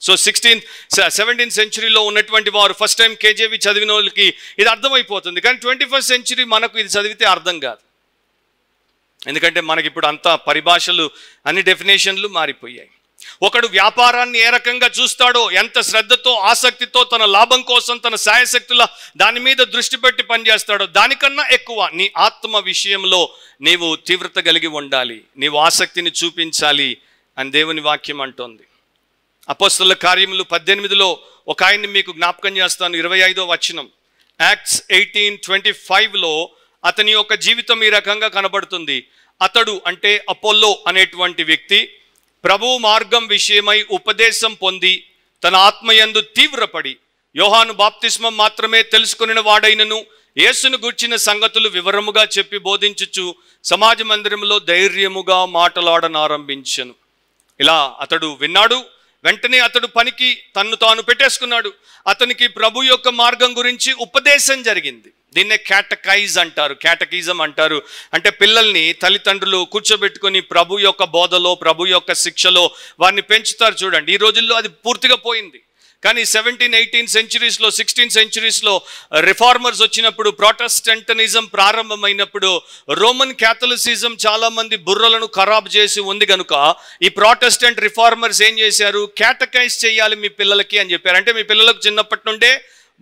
So 17th సెంచరీలో ఉన్నటువంటి వారు ఫస్ట్ టైం కేజేవి చదివిన వాళ్ళకి ఇది అర్థమైపోతుంది, కానీ 21st సెంచరీ మనకు ఇది చదివితే అర్థం కాదు. ఎందుకంటే మనకి ఇప్పుడు అంతా పరిభాషలు, అన్ని డెఫినేషన్లు మారిపోయాయి. ఒకడు వ్యాపారాన్ని ఏ రకంగా చూస్తాడో, ఎంత శ్రద్ధతో, ఆసక్తితో, తన లాభం కోసం తన శాయశక్తుల దాని మీద దృష్టి పెట్టి పనిచేస్తాడో, దానికన్నా ఎక్కువ నీ ఆత్మ విషయంలో నీవు తీవ్రత కలిగి ఉండాలి, నీవు ఆసక్తిని చూపించాలి అని దేవుని వాక్యం అంటోంది. అపోస్తలుల కార్యములు 18లో ఒక ఆయన్ని మీకు జ్ఞాపకం చేస్తాను, 25వ వచనం. యాక్ట్స్ 18:25లో అతని యొక్క జీవితం ఈ రకంగా కనబడుతుంది. అతడు అంటే అపోల్లో అనేటువంటి వ్యక్తి ప్రభువు మార్గం విషయమై ఉపదేశం పొంది తన ఆత్మయందు తీవ్రపడి యోహాను బాప్తిస్మం మాత్రమే తెలుసుకొనిన వాడైనను యేసును గూర్చిన సంగతులు వివరముగా చెప్పి బోధించుచు సమాజ మందిరంలో ధైర్యముగా మాటలాడనారంభించెను. ఇలా అతడు విన్నాడు. వెంటనే అతడు పనికి తన్ను తాను పెట్టేసుకున్నాడు. అతనికి ప్రభు యొక్క మార్గం గురించి ఉపదేశం జరిగింది. దీన్నే క్యాటకైజ్ అంటారు, క్యాటకిజం అంటారు. అంటే పిల్లల్ని తల్లిదండ్రులు కూర్చోబెట్టుకొని ప్రభు యొక్క బోధలో, ప్రభు యొక్క శిక్షలో వారిని పెంచుతారు చూడండి. ఈ రోజుల్లో అది పూర్తిగా పోయింది. కానీ 17, 18 సెంచురీస్లో, 16 సెంచురీస్లో రిఫార్మర్స్ వచ్చినప్పుడు, ప్రొటెస్టెంటనిజం ప్రారంభమైనప్పుడు రోమన్ క్యాథలిసిజం చాలామంది బుర్రలను ఖరాబ్ చేసి ఉంది కనుక ఈ ప్రొటెస్టెంట్ రిఫార్మర్స్ ఏం చేశారు, క్యాటకైజ్ చేయాలి మీ పిల్లలకి అని చెప్పారు. అంటే మీ పిల్లలకు చిన్నప్పటి నుండే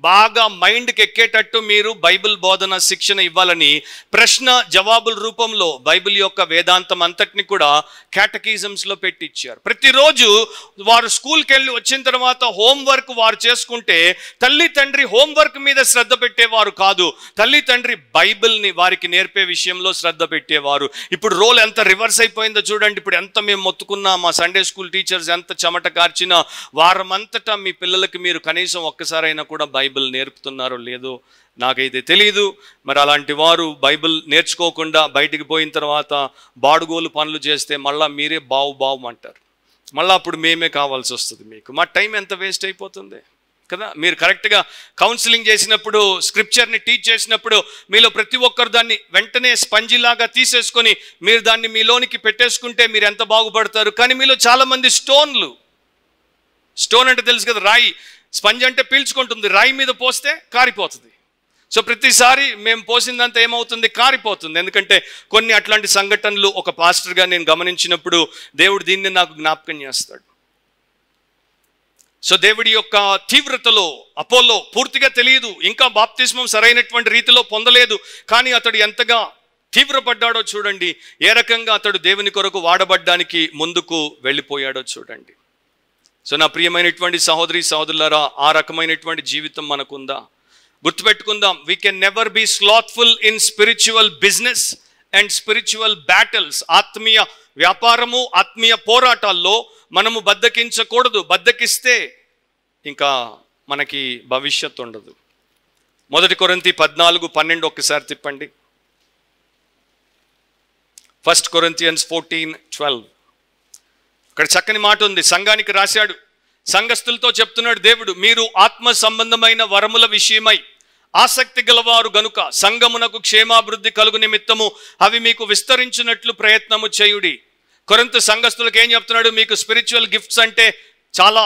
బాగా మైండ్కి ఎక్కేటట్టు మీరు బైబిల్ బోధన శిక్షణ ఇవ్వాలని ప్రశ్న జవాబుల రూపంలో బైబిల్ యొక్క వేదాంతం అంతటిని కూడా క్యాటకిజమ్స్లో పెట్టించారు. ప్రతిరోజు వారు స్కూల్కి వెళ్ళి వచ్చిన తర్వాత హోంవర్క్ వారు చేసుకుంటే తల్లి తండ్రి హోంవర్క్ మీద శ్రద్ధ పెట్టేవారు కాదు, తల్లి తండ్రి బైబిల్ని వారికి నేర్పే విషయంలో శ్రద్ధ పెట్టేవారు. ఇప్పుడు రోల్ ఎంత రివర్స్ అయిపోయిందో చూడండి. ఇప్పుడు ఎంత మేము మొత్తుకున్నా, మా సండే స్కూల్ టీచర్స్ ఎంత చెమట కార్చినా, వారమంతటా మీ పిల్లలకి మీరు కనీసం ఒక్కసారైనా కూడా బైబిల్ నేర్పుతున్నారో లేదో నాకైతే తెలియదు. మరి అలాంటి వారు బైబిల్ నేర్చుకోకుండా బయటికి పోయిన తర్వాత బాడుగోలు పనులు చేస్తే మళ్ళీ మీరే బావు అంటారు. మళ్ళీ అప్పుడు మేమే కావాల్సి వస్తుంది. మీకు మా టైం ఎంత వేస్ట్ అయిపోతుంది కదా. మీరు కరెక్ట్గా కౌన్సిలింగ్ చేసినప్పుడు, స్క్రిప్చర్ని టీచ్ చేసినప్పుడు మీలో ప్రతి ఒక్కరు దాన్ని వెంటనే స్పంజిలాగా తీసేసుకొని మీరు దాన్ని మీలోనికి పెట్టేసుకుంటే మీరు ఎంత బాగుపడతారు. కానీ మీలో చాలామంది స్టోన్ అంటే తెలుసు కదా, రాయి. స్పంజ్ అంటే పీల్చుకుంటుంది, రాయి మీద పోస్తే కారిపోతుంది. సో ప్రతిసారి మేము పోసిందంతా ఏమవుతుంది, కారిపోతుంది. ఎందుకంటే కొన్ని అట్లాంటి సంఘటనలు ఒక పాస్టర్గా నేను గమనించినప్పుడు దేవుడు దీన్ని నాకు జ్ఞాపకం చేస్తాడు. సో దేవుడి యొక్క తీవ్రతలో అపోలో పూర్తిగా తెలియదు, ఇంకా బాప్తిస్మం సరైనటువంటి రీతిలో పొందలేదు. కానీ అతడు ఎంతగా తీవ్రపడ్డాడో చూడండి, ఏ రకంగా అతడు దేవుని కొరకు వాడబడ్డానికి ముందుకు వెళ్ళిపోయాడో చూడండి. సో నా ప్రియమైనటువంటి సహోదరి సహోదరులారా, ఆ రకమైనటువంటి జీవితం మనకుందా? గుర్తుపెట్టుకుందాం, we can never be slothful in spiritual business and spiritual battles. ఆత్మీయ వ్యాపారము, ఆత్మీయ పోరాటాల్లో మనము బద్దకించకూడదు. బద్దకిస్తే ఇంకా మనకి భవిష్యత్తు ఉండదు. 1 కొరింథీ 14:12 ఒక్కసారి తిప్పండి. 1 Corinthians 14:12. ఇక్కడ చక్కని మాట ఉంది, సంఘానికి రాశాడు, సంఘస్థులతో చెప్తున్నాడు దేవుడు, మీరు ఆత్మ సంబంధమైన వరముల విషయమై ఆసక్తి గలవారు గనుక సంఘమునకు క్షేమాభివృద్ధి కలుగు నిమిత్తము అవి మీకు విస్తరించినట్లు ప్రయత్నము చేయుడి. కొరింథు సంఘస్థులకు ఏం చెప్తున్నాడు? మీకు స్పిరిచువల్ గిఫ్ట్స్ అంటే చాలా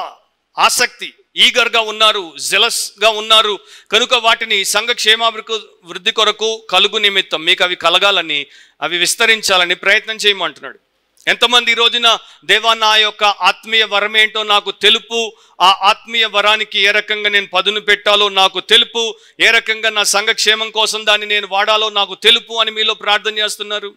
ఆసక్తి, ఈగర్గా ఉన్నారు, జెలస్గా ఉన్నారు కనుక వాటిని సంఘ క్షేమాభివృద్ధి కొరకు కలుగు నిమిత్తం మీకు అవి కలగాలని, అవి విస్తరించాలని ప్రయత్నం చేయమంటున్నాడు. ఎంతమంది ఈ రోజున దేవా నా యొక్క ఆత్మీయ వరం ఏంటో నాకు తెలుపు, ఆ ఆత్మీయ వరానికి ఏ రకంగా నేను పదును పెట్టాలో నాకు తెలుపు, ఏ రకంగా నా సంఘక్షేమం కోసం దాన్ని నేను వాడాలో నాకు తెలుపు అని మీలో ప్రార్థన చేస్తున్నారు?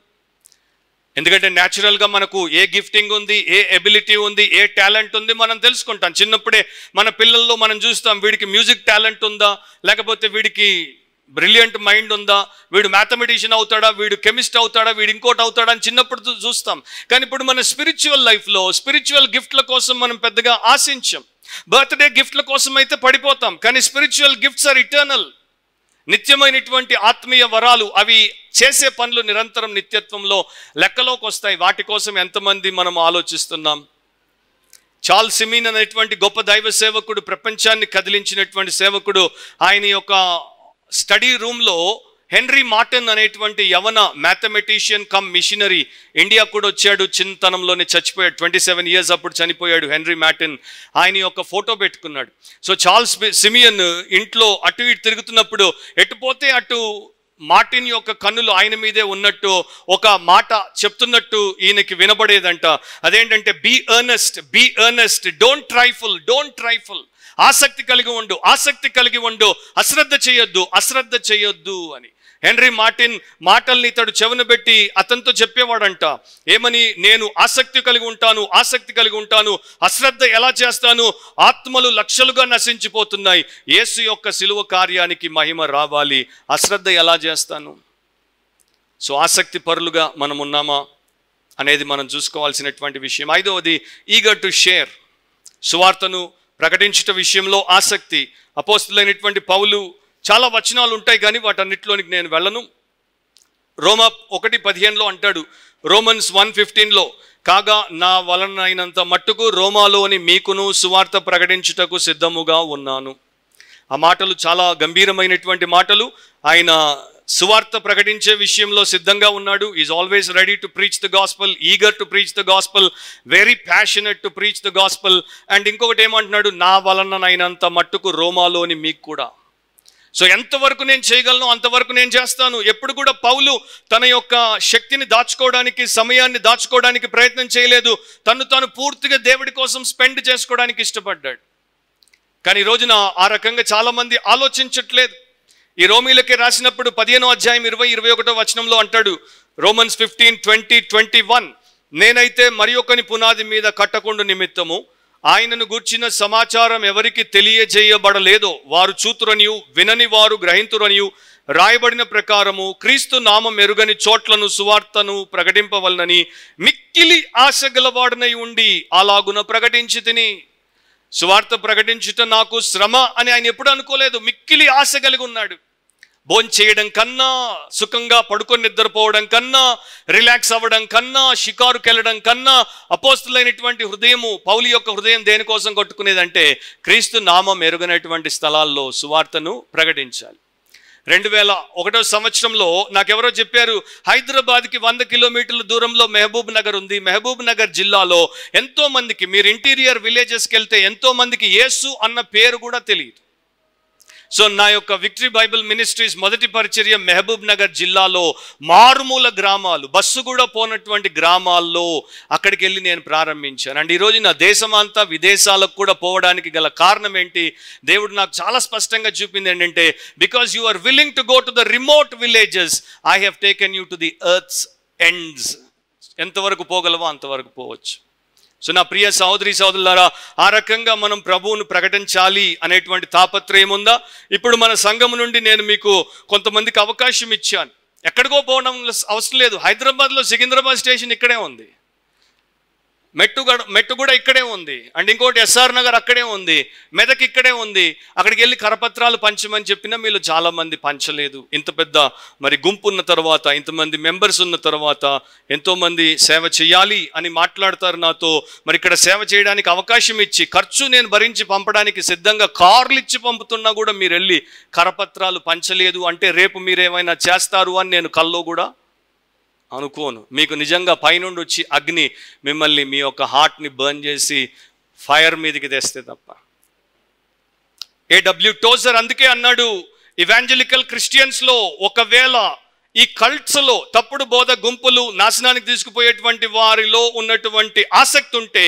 ఎందుకంటే న్యాచురల్గా మనకు ఏ గిఫ్టింగ్ ఉంది, ఏ ఎబిలిటీ ఉంది, ఏ టాలెంట్ ఉంది మనం తెలుసుకుంటాం. చిన్నప్పుడే మన పిల్లల్లో మనం చూస్తాం, వీడికి మ్యూజిక్ టాలెంట్ ఉందా, లేకపోతే వీడికి బ్రిలియంట్ మైండ్ ఉందా, వీడు మ్యాథమెటిషియన్ అవుతాడా, వీడు కెమిస్ట్ అవుతాడా, వీడు ఇంకోటి అవుతాడా అని చిన్నప్పుడు చూస్తాం. కానీ ఇప్పుడు మన స్పిరిచువల్ లైఫ్లో స్పిరిచువల్ గిఫ్ట్ల కోసం మనం పెద్దగా ఆశించాం. బర్త్డే గిఫ్ట్ల కోసం అయితే పడిపోతాం, కానీ స్పిరిచువల్ గిఫ్ట్స్ ఆర్ ఇటర్నల్. నిత్యమైనటువంటి ఆత్మీయ వరాలు, అవి చేసే పనులు నిరంతరం నిత్యత్వంలో లెక్కలోకి వస్తాయి. వాటి కోసం ఎంతమంది మనం ఆలోచిస్తున్నాం? చార్ల్స్ సిమీన్ అనేటువంటి గొప్ప దైవ సేవకుడు, ప్రపంచాన్ని కదిలించినటువంటి సేవకుడు, ఆయన యొక్క స్టడీ రూమ్లో హెన్రీ మార్టిన్ అనేటువంటి యవన మ్యాథమెటిషియన్ కమ్ మిషనరీ ఇండియా కూడా వచ్చాడు. చిన్నతనంలోనే చచ్చిపోయాడు, 27 years అప్పుడు చనిపోయాడు హెన్రీ మార్టిన్. ఆయన యొక్క ఫోటో పెట్టుకున్నాడు. సో చార్ల్స్ సిమియన్ ఇంట్లో అటు ఇటు తిరుగుతున్నప్పుడు ఎటుపోతే అటు మార్టిన్ యొక్క కన్నులు ఆయన మీదే ఉన్నట్టు ఒక మాట చెప్తున్నట్టు ఈయనకి వినబడేదంట. అదేంటంటే బీ ఎర్నెస్ట్, డోంట్ ట్రైఫుల్, ఆసక్తి కలిగి ఉండు, ఆసక్తి కలిగి ఉండు, అశ్రద్ధ చేయొద్దు అని హెన్రీ మార్టిన్ మాటల్ని ఇతడు చెవున పెట్టి అతనితో చెప్పేవాడంట. ఏమని? నేను ఆసక్తి కలిగి ఉంటాను, అశ్రద్ధ ఎలా చేస్తాను? ఆత్మలు లక్షలుగా నశించిపోతున్నాయి, యేసు యొక్క సిలువ కార్యానికి మహిమ రావాలి, అశ్రద్ధ ఎలా చేస్తాను? సో ఆసక్తి పరులుగా మనం ఉన్నామా అనేది మనం చూసుకోవాల్సినటువంటి విషయం. 5వది, ఈగర్ టు షేర్, సువార్తను ప్రకటించుట విషయంలో ఆసక్తి. అపోస్తులైనటువంటి పౌలు చాలా వచనాలు ఉంటాయి, కానీ వాటన్నిటిలోనికి నేను వెళ్ళను. రోమా 1:15 అంటాడు, రోమన్స్ 1:15 కాగా నా వలనైనంత మట్టుకు రోమాలోని మీకును సువార్త ప్రకటించుటకు సిద్ధముగా ఉన్నాను. ఆ మాటలు చాలా గంభీరమైనటువంటి మాటలు. ఆయన సువార్త ప్రకటించే విషయంలో సిద్ధంగా ఉన్నాడు. Is always ready to preach the gospel, eager to preach the gospel, very passionate to preach the gospel. And ఇంకొకటి ఏమంటున్నాడు? నా వలనైనంత మట్టుకు రోమాలోని మీకు కూడా. సో ఎంతవరకు నేను చేయగలను అంతవరకు నేను చేస్తాను. ఎప్పుడు కూడా పౌలు తన యొక్క శక్తిని దాచుకోవడానికి, సమయాన్ని దాచుకోవడానికి ప్రయత్నం చేయలేదు. తాను పూర్తిగా దేవుడి కోసం స్పెండ్ చేసుకోవడానికి ఇష్టపడ్డాడు. కానీ ఈ రోజున ఆ రకంగా చాలామంది ఆలోచించట్లేదు. ఈ రోమీలకి రాసినప్పుడు 15వ అధ్యాయం 20-21 వచనంలో అంటాడు, రోమన్స్ 15:20-21, నేనైతే మరి ఒకని పునాది మీద కట్టకుండా నిమిత్తము ఆయనను గూర్చిన సమాచారం ఎవరికి తెలియజేయబడలేదో వారు చూతురనియు, వినని వారు గ్రహింతురనియు రాయబడిన ప్రకారము క్రీస్తు నామం ఎరుగని చోట్లను సువార్తను ప్రకటింపవలనని మిక్కిలి ఆశ గలవాడనై ఉండి అలాగున ప్రకటించి తిని. సువార్త ప్రకటించుట నాకు శ్రమ అని ఆయన ఎప్పుడు అనుకోలేదు. మిక్కిలి ఆశ కలిగి ఉన్నాడు. భోంచేయడం కన్నా, సుఖంగా పడుకొని నిద్రపోవడం కన్నా, రిలాక్స్ అవ్వడం కన్నా, షికారుకి వెళ్ళడం కన్నా అపోస్తులైనటువంటి హృదయము, పౌలు యొక్క హృదయం దేనికోసం కొట్టుకునేదంటే క్రీస్తు నామం ఎరుగనటువంటి స్థలాల్లో సువార్తను ప్రకటించాలి. 2001వ సంవత్సరంలో నాకెవరో చెప్పారు, హైదరాబాద్కి 100 కిలోమీటర్ల దూరంలో మహబూబ్ నగర్ ఉంది. మహబూబ్ నగర్ జిల్లాలో ఎంతో మందికి, మీరు ఇంటీరియర్ విలేజెస్కి వెళ్తే ఎంతో మందికి యేసు అన్న పేరు కూడా తెలియదు. సో నా యొక్క విక్టరీ బైబిల్ మినిస్ట్రీస్ మొదటి పరిచర్య మహబూబ్ నగర్ జిల్లాలో మారుమూల గ్రామాలు, బస్సు కూడా పోనటువంటి గ్రామాల్లో అక్కడికి వెళ్ళి నేను ప్రారంభించాను. అండ్ ఈరోజు నా దేశమంతా విదేశాలకు కూడా పోవడానికి గల కారణం ఏంటి? దేవుడు నాకు చాలా స్పష్టంగా చూపింది ఏంటంటే, because you are willing to go to the remote villages, I have taken you to the earth's ends. ఎంతవరకు పోగలవో అంతవరకు పోవచ్చు. సో నా ప్రియ సహోదరి సహోదరులారా, ఆ రకంగా మనం ప్రభువును ప్రకటించాలి అనేటువంటి తాపత్రయం ఉందా? ఇప్పుడు మన సంఘం నుండి నేను మీకు కొంతమందికి అవకాశం ఇచ్చాను. ఎక్కడికో పోవడం అవసరం లేదు. హైదరాబాద్లో సికింద్రాబాద్ స్టేషన్ ఇక్కడే ఉంది. మెట్టు కూడా ఇక్కడే ఉంది, అండ్ ఇంకోటి ఎస్ఆర్ నగర్ అక్కడే ఉంది, మెదక్ ఇక్కడే ఉంది. అక్కడికి వెళ్ళి కరపత్రాలు పంచమని చెప్పినా మీరు చాలామంది పంచలేదు. ఇంత పెద్ద మరి గుంపు ఉన్న తర్వాత, ఇంతమంది మెంబర్స్ ఉన్న తర్వాత ఎంతోమంది సేవ చేయాలి అని మాట్లాడతారు నాతో. మరి ఇక్కడ సేవ చేయడానికి అవకాశం ఇచ్చి ఖర్చు నేను భరించి పంపడానికి సిద్ధంగా కార్లు ఇచ్చి పంపుతున్నా కూడా మీరు వెళ్ళి కరపత్రాలు పంచలేదు అంటే రేపు మీరేమైనా చేస్తారు అని నేను కల్లో కూడా అనుకోను. మీకు నిజంగా పైనుండి వచ్చి అగ్ని మిమ్మల్ని మీ యొక్క హార్ట్ని బర్న్ చేసి ఫైర్ మీదకి తెస్తే తప్ప. A.W. టోజర్ అందుకే అన్నాడు, ఇవాంజలికల్ క్రిస్టియన్స్లో ఒకవేళ ఈ కల్ట్స్లో తప్పుడు బోధ గుంపులు నాశనానికి తీసుకుపోయేటువంటి వారిలో ఉన్నటువంటి ఆసక్తి ఉంటే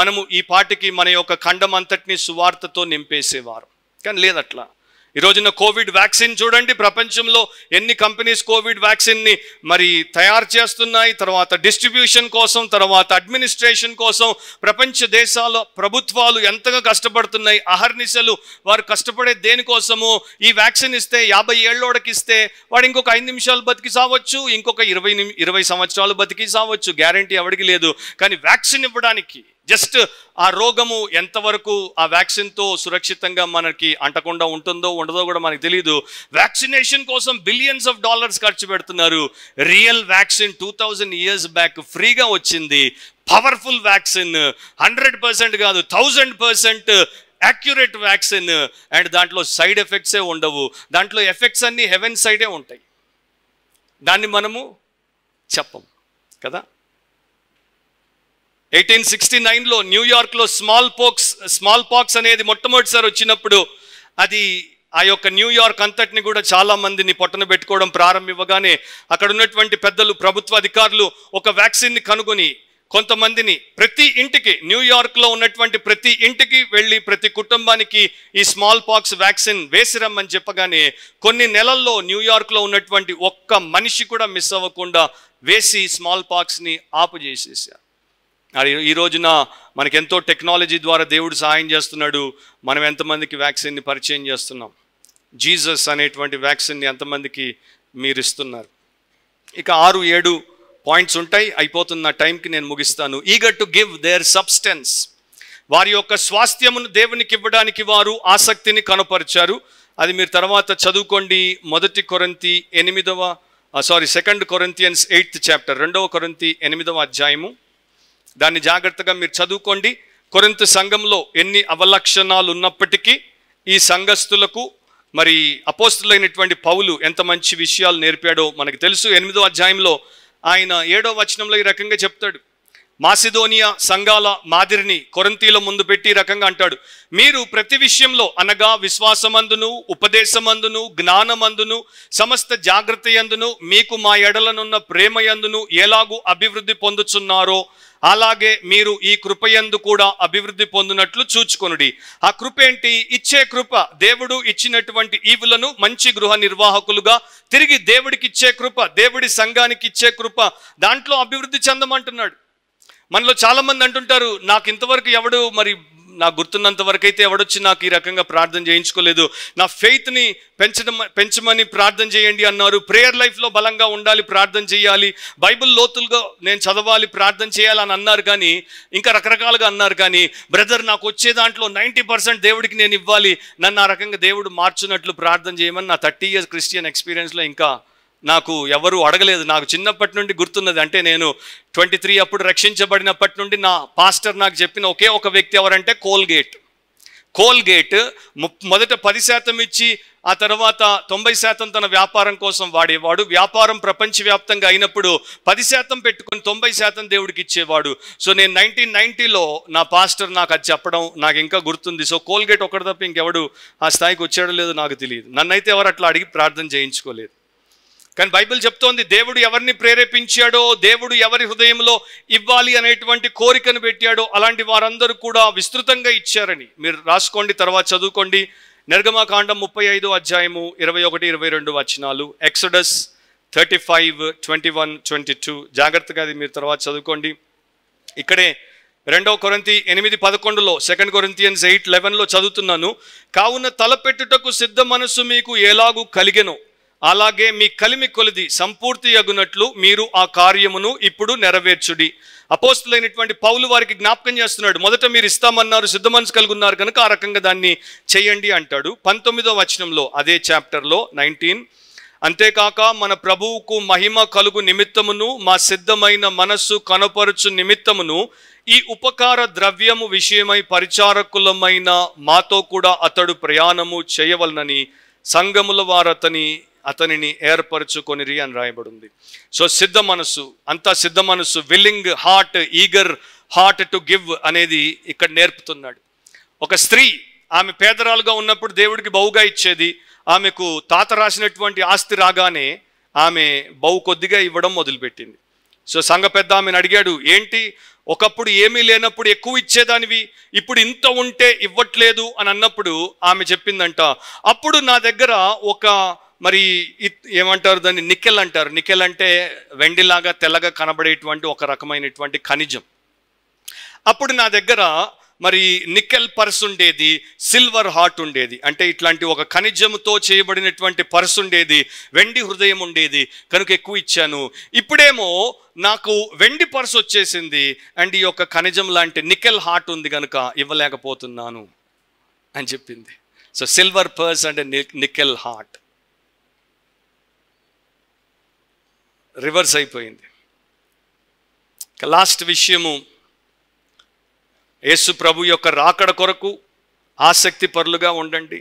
మనము ఈ పాటికి మన యొక్క ఖండం అంతటిని సువార్తతో నింపేసేవారు. కానీ లేదట్లా. ఈ రోజున కోవిడ్ వ్యాక్సిన్ చూడండి, ప్రపంచంలో ఎన్ని కంపెనీస్ కోవిడ్ వ్యాక్సిన్ని మరి తయారు చేస్తున్నాయి, తర్వాత డిస్ట్రిబ్యూషన్ కోసం, తర్వాత అడ్మినిస్ట్రేషన్ కోసం ప్రపంచ దేశాల ప్రభుత్వాలు ఎంతగా కష్టపడుతున్నాయి. అహర్నిశలు వారు కష్టపడే దేనికోసము, ఈ వ్యాక్సిన్ ఇస్తే 50 ఏళ్ళోడికి ఇస్తే వాడు ఇంకొక 5 నిమిషాలు బతికి సావచ్చు, ఇంకొక 20 సంవత్సరాలు బతికి సావచ్చు, గ్యారంటీ ఎవరికి లేదు. కానీ వ్యాక్సిన్ ఇవ్వడానికి జస్ట్ ఆ రోగము ఎంతవరకు ఆ వ్యాక్సిన్తో సురక్షితంగా మనకి అంటకుండా ఉంటుందో ఉండదో కూడా మనకు తెలియదు. వ్యాక్సినేషన్ కోసం బిలియన్స్ ఆఫ్ డాలర్స్ ఖర్చు పెడుతున్నారు. రియల్ వ్యాక్సిన్ 2000 years బ్యాక్ ఫ్రీగా వచ్చింది. పవర్ఫుల్ వ్యాక్సిన్, 100% కాదు 1000% యాక్యురేట్ వ్యాక్సిన్. అండ్ దాంట్లో సైడ్ ఎఫెక్ట్సే ఉండవు. దాంట్లో ఎఫెక్ట్స్ అన్నీ హెవెన్ సైడే ఉంటాయి. దాన్ని మనము చెప్పం కదా. 1869లో న్యూయార్క్లో స్మాల్ పాక్స్ అనేది మొట్టమొదటిసారి వచ్చినప్పుడు అది ఆ యొక్క న్యూయార్క్ అంతటిని కూడా చాలా మందిని పొట్టన పెట్టుకోవడం ప్రారంభివ్వగానే అక్కడ ఉన్నటువంటి పెద్దలు, ప్రభుత్వ అధికారులు ఒక వ్యాక్సిన్ని కనుగొని కొంతమందిని ప్రతి ఇంటికి, న్యూయార్క్లో ఉన్నటువంటి ప్రతి ఇంటికి వెళ్ళి ప్రతి కుటుంబానికి ఈ స్మాల్ పాక్స్ వ్యాక్సిన్ వేసిరమ్మని చెప్పగానే కొన్ని నెలల్లో న్యూయార్క్లో ఉన్నటువంటి ఒక్క మనిషి కూడా మిస్ అవ్వకుండా వేసి స్మాల్ పాక్స్ని ఆపు చేసేసారు. ఈ రోజున మనకెంతో టెక్నాలజీ ద్వారా దేవుడు సహాయం చేస్తున్నాడు. మనం ఎంతమందికి వ్యాక్సిన్ని పరిచయం చేస్తున్నాం? జీసస్ అనేటువంటి వ్యాక్సిన్ని ఎంతమందికి మీరు ఇస్తున్నారు? ఇక 6-7 పాయింట్స్ ఉంటాయి, అయిపోతున్న టైంకి నేను ముగిస్తాను. Eager to give there substance, వారి యొక్క స్వాస్థ్యమును దేవునికి ఇవ్వడానికి వారు ఆసక్తిని కనపరిచారు. అది మీరు తర్వాత చదువుకోండి. 2 Corinthians 8th chapter, 2 Corinthians 8వ అధ్యాయము. దాన్ని జాగ్రత్తగా మీరు చదువుకోండి. కొరింథు సంఘంలో ఎన్ని అవలక్షణాలు ఉన్నప్పటికీ ఈ సంఘస్థులకు మరి అపోస్తులైనటువంటి పౌలు ఎంత మంచి విషయాలు నేర్పాడో మనకు తెలుసు. 8వ అధ్యాయంలో ఆయన 7వ వచనంలో ఈ రకంగా చెప్తాడు. మాసిదోనియా సంఘాల మాదిరిని కొరింథీల ముందు పెట్టి ఈ రకంగా అంటాడు, మీరు ప్రతి విషయంలో అనగా విశ్వాసమందును, ఉపదేశమందును, జ్ఞానమందును, సమస్త జాగ్రత్త యందును, మీకు మా ఎడలనున్న ప్రేమ యందును ఎలాగూ అభివృద్ధి పొందుచున్నారో అలాగే మీరు ఈ కృపయందు కూడా అభివృద్ధి పొందినట్లు చూచుకొనుడి. ఆ కృప ఏంటి? ఇచ్చే కృప. దేవుడు ఇచ్చినటువంటి ఈవులను మంచి గృహ నిర్వాహకులుగా తిరిగి దేవుడికి ఇచ్చే కృప, దేవుడి సంఘానికి ఇచ్చే కృప, దాంట్లో అభివృద్ధి చెందమంటున్నాడు. మనలో చాలా మంది అంటుంటారు, నాకు ఇంతవరకు ఎవడు మరి నాకు గుర్తున్నంత వరకు అయితే ఎవడొచ్చి నాకు ఈ రకంగా ప్రార్థన చేయించుకోలేదు, నా ఫెయిత్ని పెంచమని ప్రార్థన చేయండి అన్నారు. ప్రేయర్ లైఫ్లో బలంగా ఉండాలి, ప్రార్థన చేయాలి, బైబిల్ లోతులుగా నేను చదవాలి, ప్రార్థన చేయాలని అన్నారు. కానీ ఇంకా రకరకాలుగా అన్నారు. కానీ బ్రదర్ నాకు వచ్చే దాంట్లో 90% దేవుడికి నేను ఇవ్వాలి, నన్ను ఆ రకంగా దేవుడు మార్చున్నట్లు ప్రార్థన చేయమని నా 30 years క్రిస్టియన్ ఎక్స్పీరియన్స్లో ఇంకా నాకు ఎవరు అడగలేదు. నాకు చిన్నప్పటి నుండి గుర్తున్నది, అంటే నేను 23 అప్పుడు రక్షించబడినప్పటి నుండి నా పాస్టర్ నాకు చెప్పిన ఒకే ఒక వ్యక్తి ఎవరంటే కోల్గేట్ మొదట 10% ఇచ్చి ఆ తర్వాత 90% తన వ్యాపారం కోసం వాడేవాడు. వ్యాపారం ప్రపంచవ్యాప్తంగా అయినప్పుడు 10% పెట్టుకొని 90% దేవుడికి ఇచ్చేవాడు. సో నేను 1990లో నా పాస్టర్ నాకు అది చెప్పడం నాకు ఇంకా గుర్తుంది. సో కోల్గేట్ ఒకటి తప్ప ఇంకెవడు ఆ స్థాయికి వచ్చాడో లేదో నాకు తెలియదు. నన్నైతే ఎవరు అట్లా అడిగి ప్రార్థన చేయించుకోలేదు. కానీ బైబిల్ చెప్తోంది, దేవుడు ఎవరిని ప్రేరేపించాడో, దేవుడు ఎవరి హృదయంలో ఇవ్వాలి అనేటువంటి కోరికను పెట్టాడో అలాంటి వారందరూ కూడా విస్తృతంగా ఇచ్చారని మీరు రాసుకోండి, తర్వాత చదువుకోండి. నిర్గమకాండం 35వ అధ్యాయము 21-22 వచనాలు, ఎక్సోడస్ 35, 21, 22 జాగ్రత్తగా అది మీరు తర్వాత చదువుకోండి. ఇక్కడే 2 కొరింథీ 8:11లో 2 Corinthians 8:11లో చదువుతున్నాను. కావున తలపెట్టుటకు సిద్ధ మనసు మీకు ఎలాగూ కలిగెను, అలాగే మీ కలిమి కొలిది సంపూర్తి అగునట్లు మీరు ఆ కార్యమును ఇప్పుడు నెరవేర్చుడి. అపోస్తులైనటువంటి పౌలు వారికి జ్ఞాపకం చేస్తున్నాడు. మొదట మీరు ఇస్తామన్నారు, సిద్ధ మనసు కలిగి ఉన్నారు కనుక ఆ రకంగా దాన్ని చేయండి అంటాడు. 19వ వచనంలో అదే చాప్టర్లో 19, అంతేకాక మన ప్రభువుకు మహిమ కలుగు నిమిత్తమును మా సిద్ధమైన మనస్సు కనపరుచు నిమిత్తమును ఈ ఉపకార ద్రవ్యము విషయమై పరిచారకులమైన మాతో కూడా అతడు ప్రయాణము చేయవలనని సంఘముల వారు అతనిని ఏర్పరచుకొనిరి అని రాయబడింది. సో సిద్ధ మనస్సు, అంతా సిద్ధ మనస్సు, willing heart, eager heart to give అనేది ఇక్కడ నేర్పుతున్నాడు. ఒక స్త్రీ ఆమె పేదరాలుగా ఉన్నప్పుడు దేవుడికి బహుగా ఇచ్చేది. ఆమెకు తాత రాసినటువంటి ఆస్తి రాగానే ఆమె బహు కొద్దిగా ఇవ్వడం మొదలుపెట్టింది. సో సంఘ పెద్ద ఆమెను అడిగాడు, ఏంటి ఒకప్పుడు ఏమీ లేనప్పుడు ఎక్కువ ఇచ్చేదానివి, ఇప్పుడు ఇంత ఉంటే ఇవ్వట్లేదు అని అన్నప్పుడు ఆమె చెప్పిందంట, అప్పుడు నా దగ్గర ఒక మరి ఏమంటారు దాన్ని, నికెల్ అంటారు. నికెల్ అంటే వెండిలాగా తెల్లగా కనబడేటువంటి ఒక రకమైనటువంటి ఖనిజం. అప్పుడు నా దగ్గర మరి నికెల్ పర్స్ ఉండేది, సిల్వర్ హార్ట్ ఉండేది, అంటే ఇట్లాంటి ఒక ఖనిజముతో చేయబడినటువంటి పర్స్ ఉండేది, వెండి హృదయం ఉండేది కనుక ఎక్కువ ఇచ్చాను. ఇప్పుడేమో నాకు వెండి పర్స్ వచ్చేసింది అండ్ ఈ యొక్క ఖనిజం లాంటి నికెల్ హార్ట్ ఉంది కనుక ఇవ్వలేకపోతున్నాను అని చెప్పింది. So silver purse and nickel heart reverse అయిపోయింది. లాస్ట్ విషయము, యేసు ప్రభు యొక్క రాకడ కొరకు ఆసక్తి పరులుగా ఉండండి.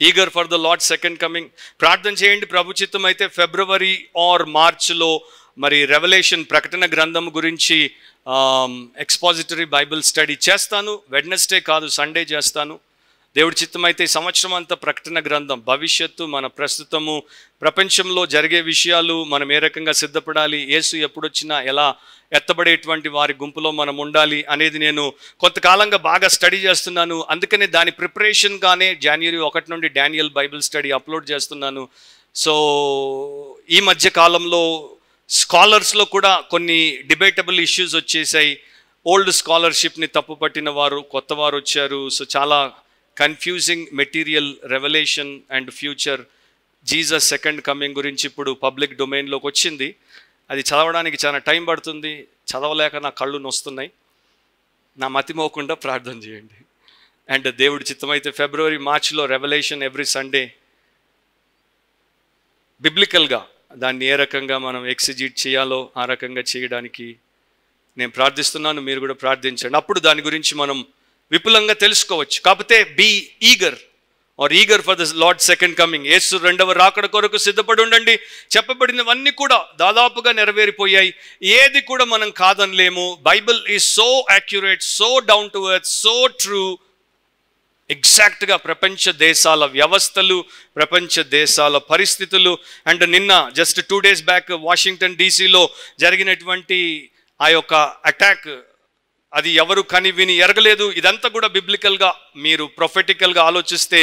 Eager for the lord second coming. ప్రార్థన చేయండి. ప్రభు చిత్తం అయితే ఫిబ్రవరి ఆర్ మార్చ్లో మరి రెవల్యూషన్ ప్రకటన గ్రంథం గురించి ఎక్స్పాజిటరీ బైబిల్ స్టడీ చేస్తాను. వెడ్నెస్డే కాదు, సండే చేస్తాను. దేవుడి చిత్తం అయితే ఈ సంవత్సరం అంతా ప్రకటన గ్రంథం, భవిష్యత్తు, మన ప్రస్తుతము ప్రపంచంలో జరిగే విషయాలు, మనం ఏ రకంగా సిద్ధపడాలి, యేసు ఎప్పుడొచ్చినా ఎలా ఎత్తబడేటువంటి వారి గుంపులో మనం ఉండాలి అనేది నేను కొంతకాలంగా బాగా స్టడీ చేస్తున్నాను. అందుకనే దాని ప్రిపరేషన్గానే జనవరి 1 నుండి డానియల్ బైబిల్ స్టడీ అప్లోడ్ చేస్తున్నాను. సో ఈ మధ్య కాలంలో స్కాలర్స్లో కూడా కొన్ని డిబేటబుల్ ఇష్యూస్ వచ్చేసాయి. ఓల్డ్ స్కాలర్షిప్ని తప్పుపట్టిన వారు, కొత్త వారు వచ్చారు. సో చాలా confusing material, revolution and future, Jesus second coming గురించి ఇప్పుడు పబ్లిక్ డొమైన్లోకి వచ్చింది. అది చదవడానికి చాలా టైం పడుతుంది. చదవలేక నా కళ్ళు నొస్తున్నాయి. నా మతిమోకుండా ప్రార్థన చేయండి. అండ్ దేవుడి చిత్తమైతే ఫిబ్రవరి మార్చ్లో రెవల్యూషన్ ఎవ్రీ సండే బిబ్లికల్గా దాన్ని ఏ రకంగా మనం ఎక్సిజిట్ చేయాలో ఆ రకంగా చేయడానికి నేను ప్రార్థిస్తున్నాను. మీరు కూడా ప్రార్థించండి. అప్పుడు దాని గురించి మనం విపులంగా తెలుసుకోవచ్చు. కాకపోతే be eager or eager for the lord second coming. Yesu రెండవ రాకడ కొరకు సిద్ధపడి ఉండండి. చెప్పబడినవన్నీ కూడా దాదాపుగా నెరవేరిపోయాయి. ఏది కూడా మనం కాదనలేము. Bible is so accurate, so down to earth, so true. ఎగ్జాక్ట్గా ప్రపంచ దేశాల వ్యవస్థలు, ప్రపంచ దేశాల పరిస్థితులు, అండ్ నిన్న జస్ట్ 2 days బ్యాక్ వాషింగ్టన్ డీసీలో జరిగినటువంటి ఆ యొక్క అటాక్, అది ఎవరు కని విని ఎరగలేదు. ఇదంతా కూడా బిబ్లికల్గా మీరు ప్రొఫెటికల్గా ఆలోచిస్తే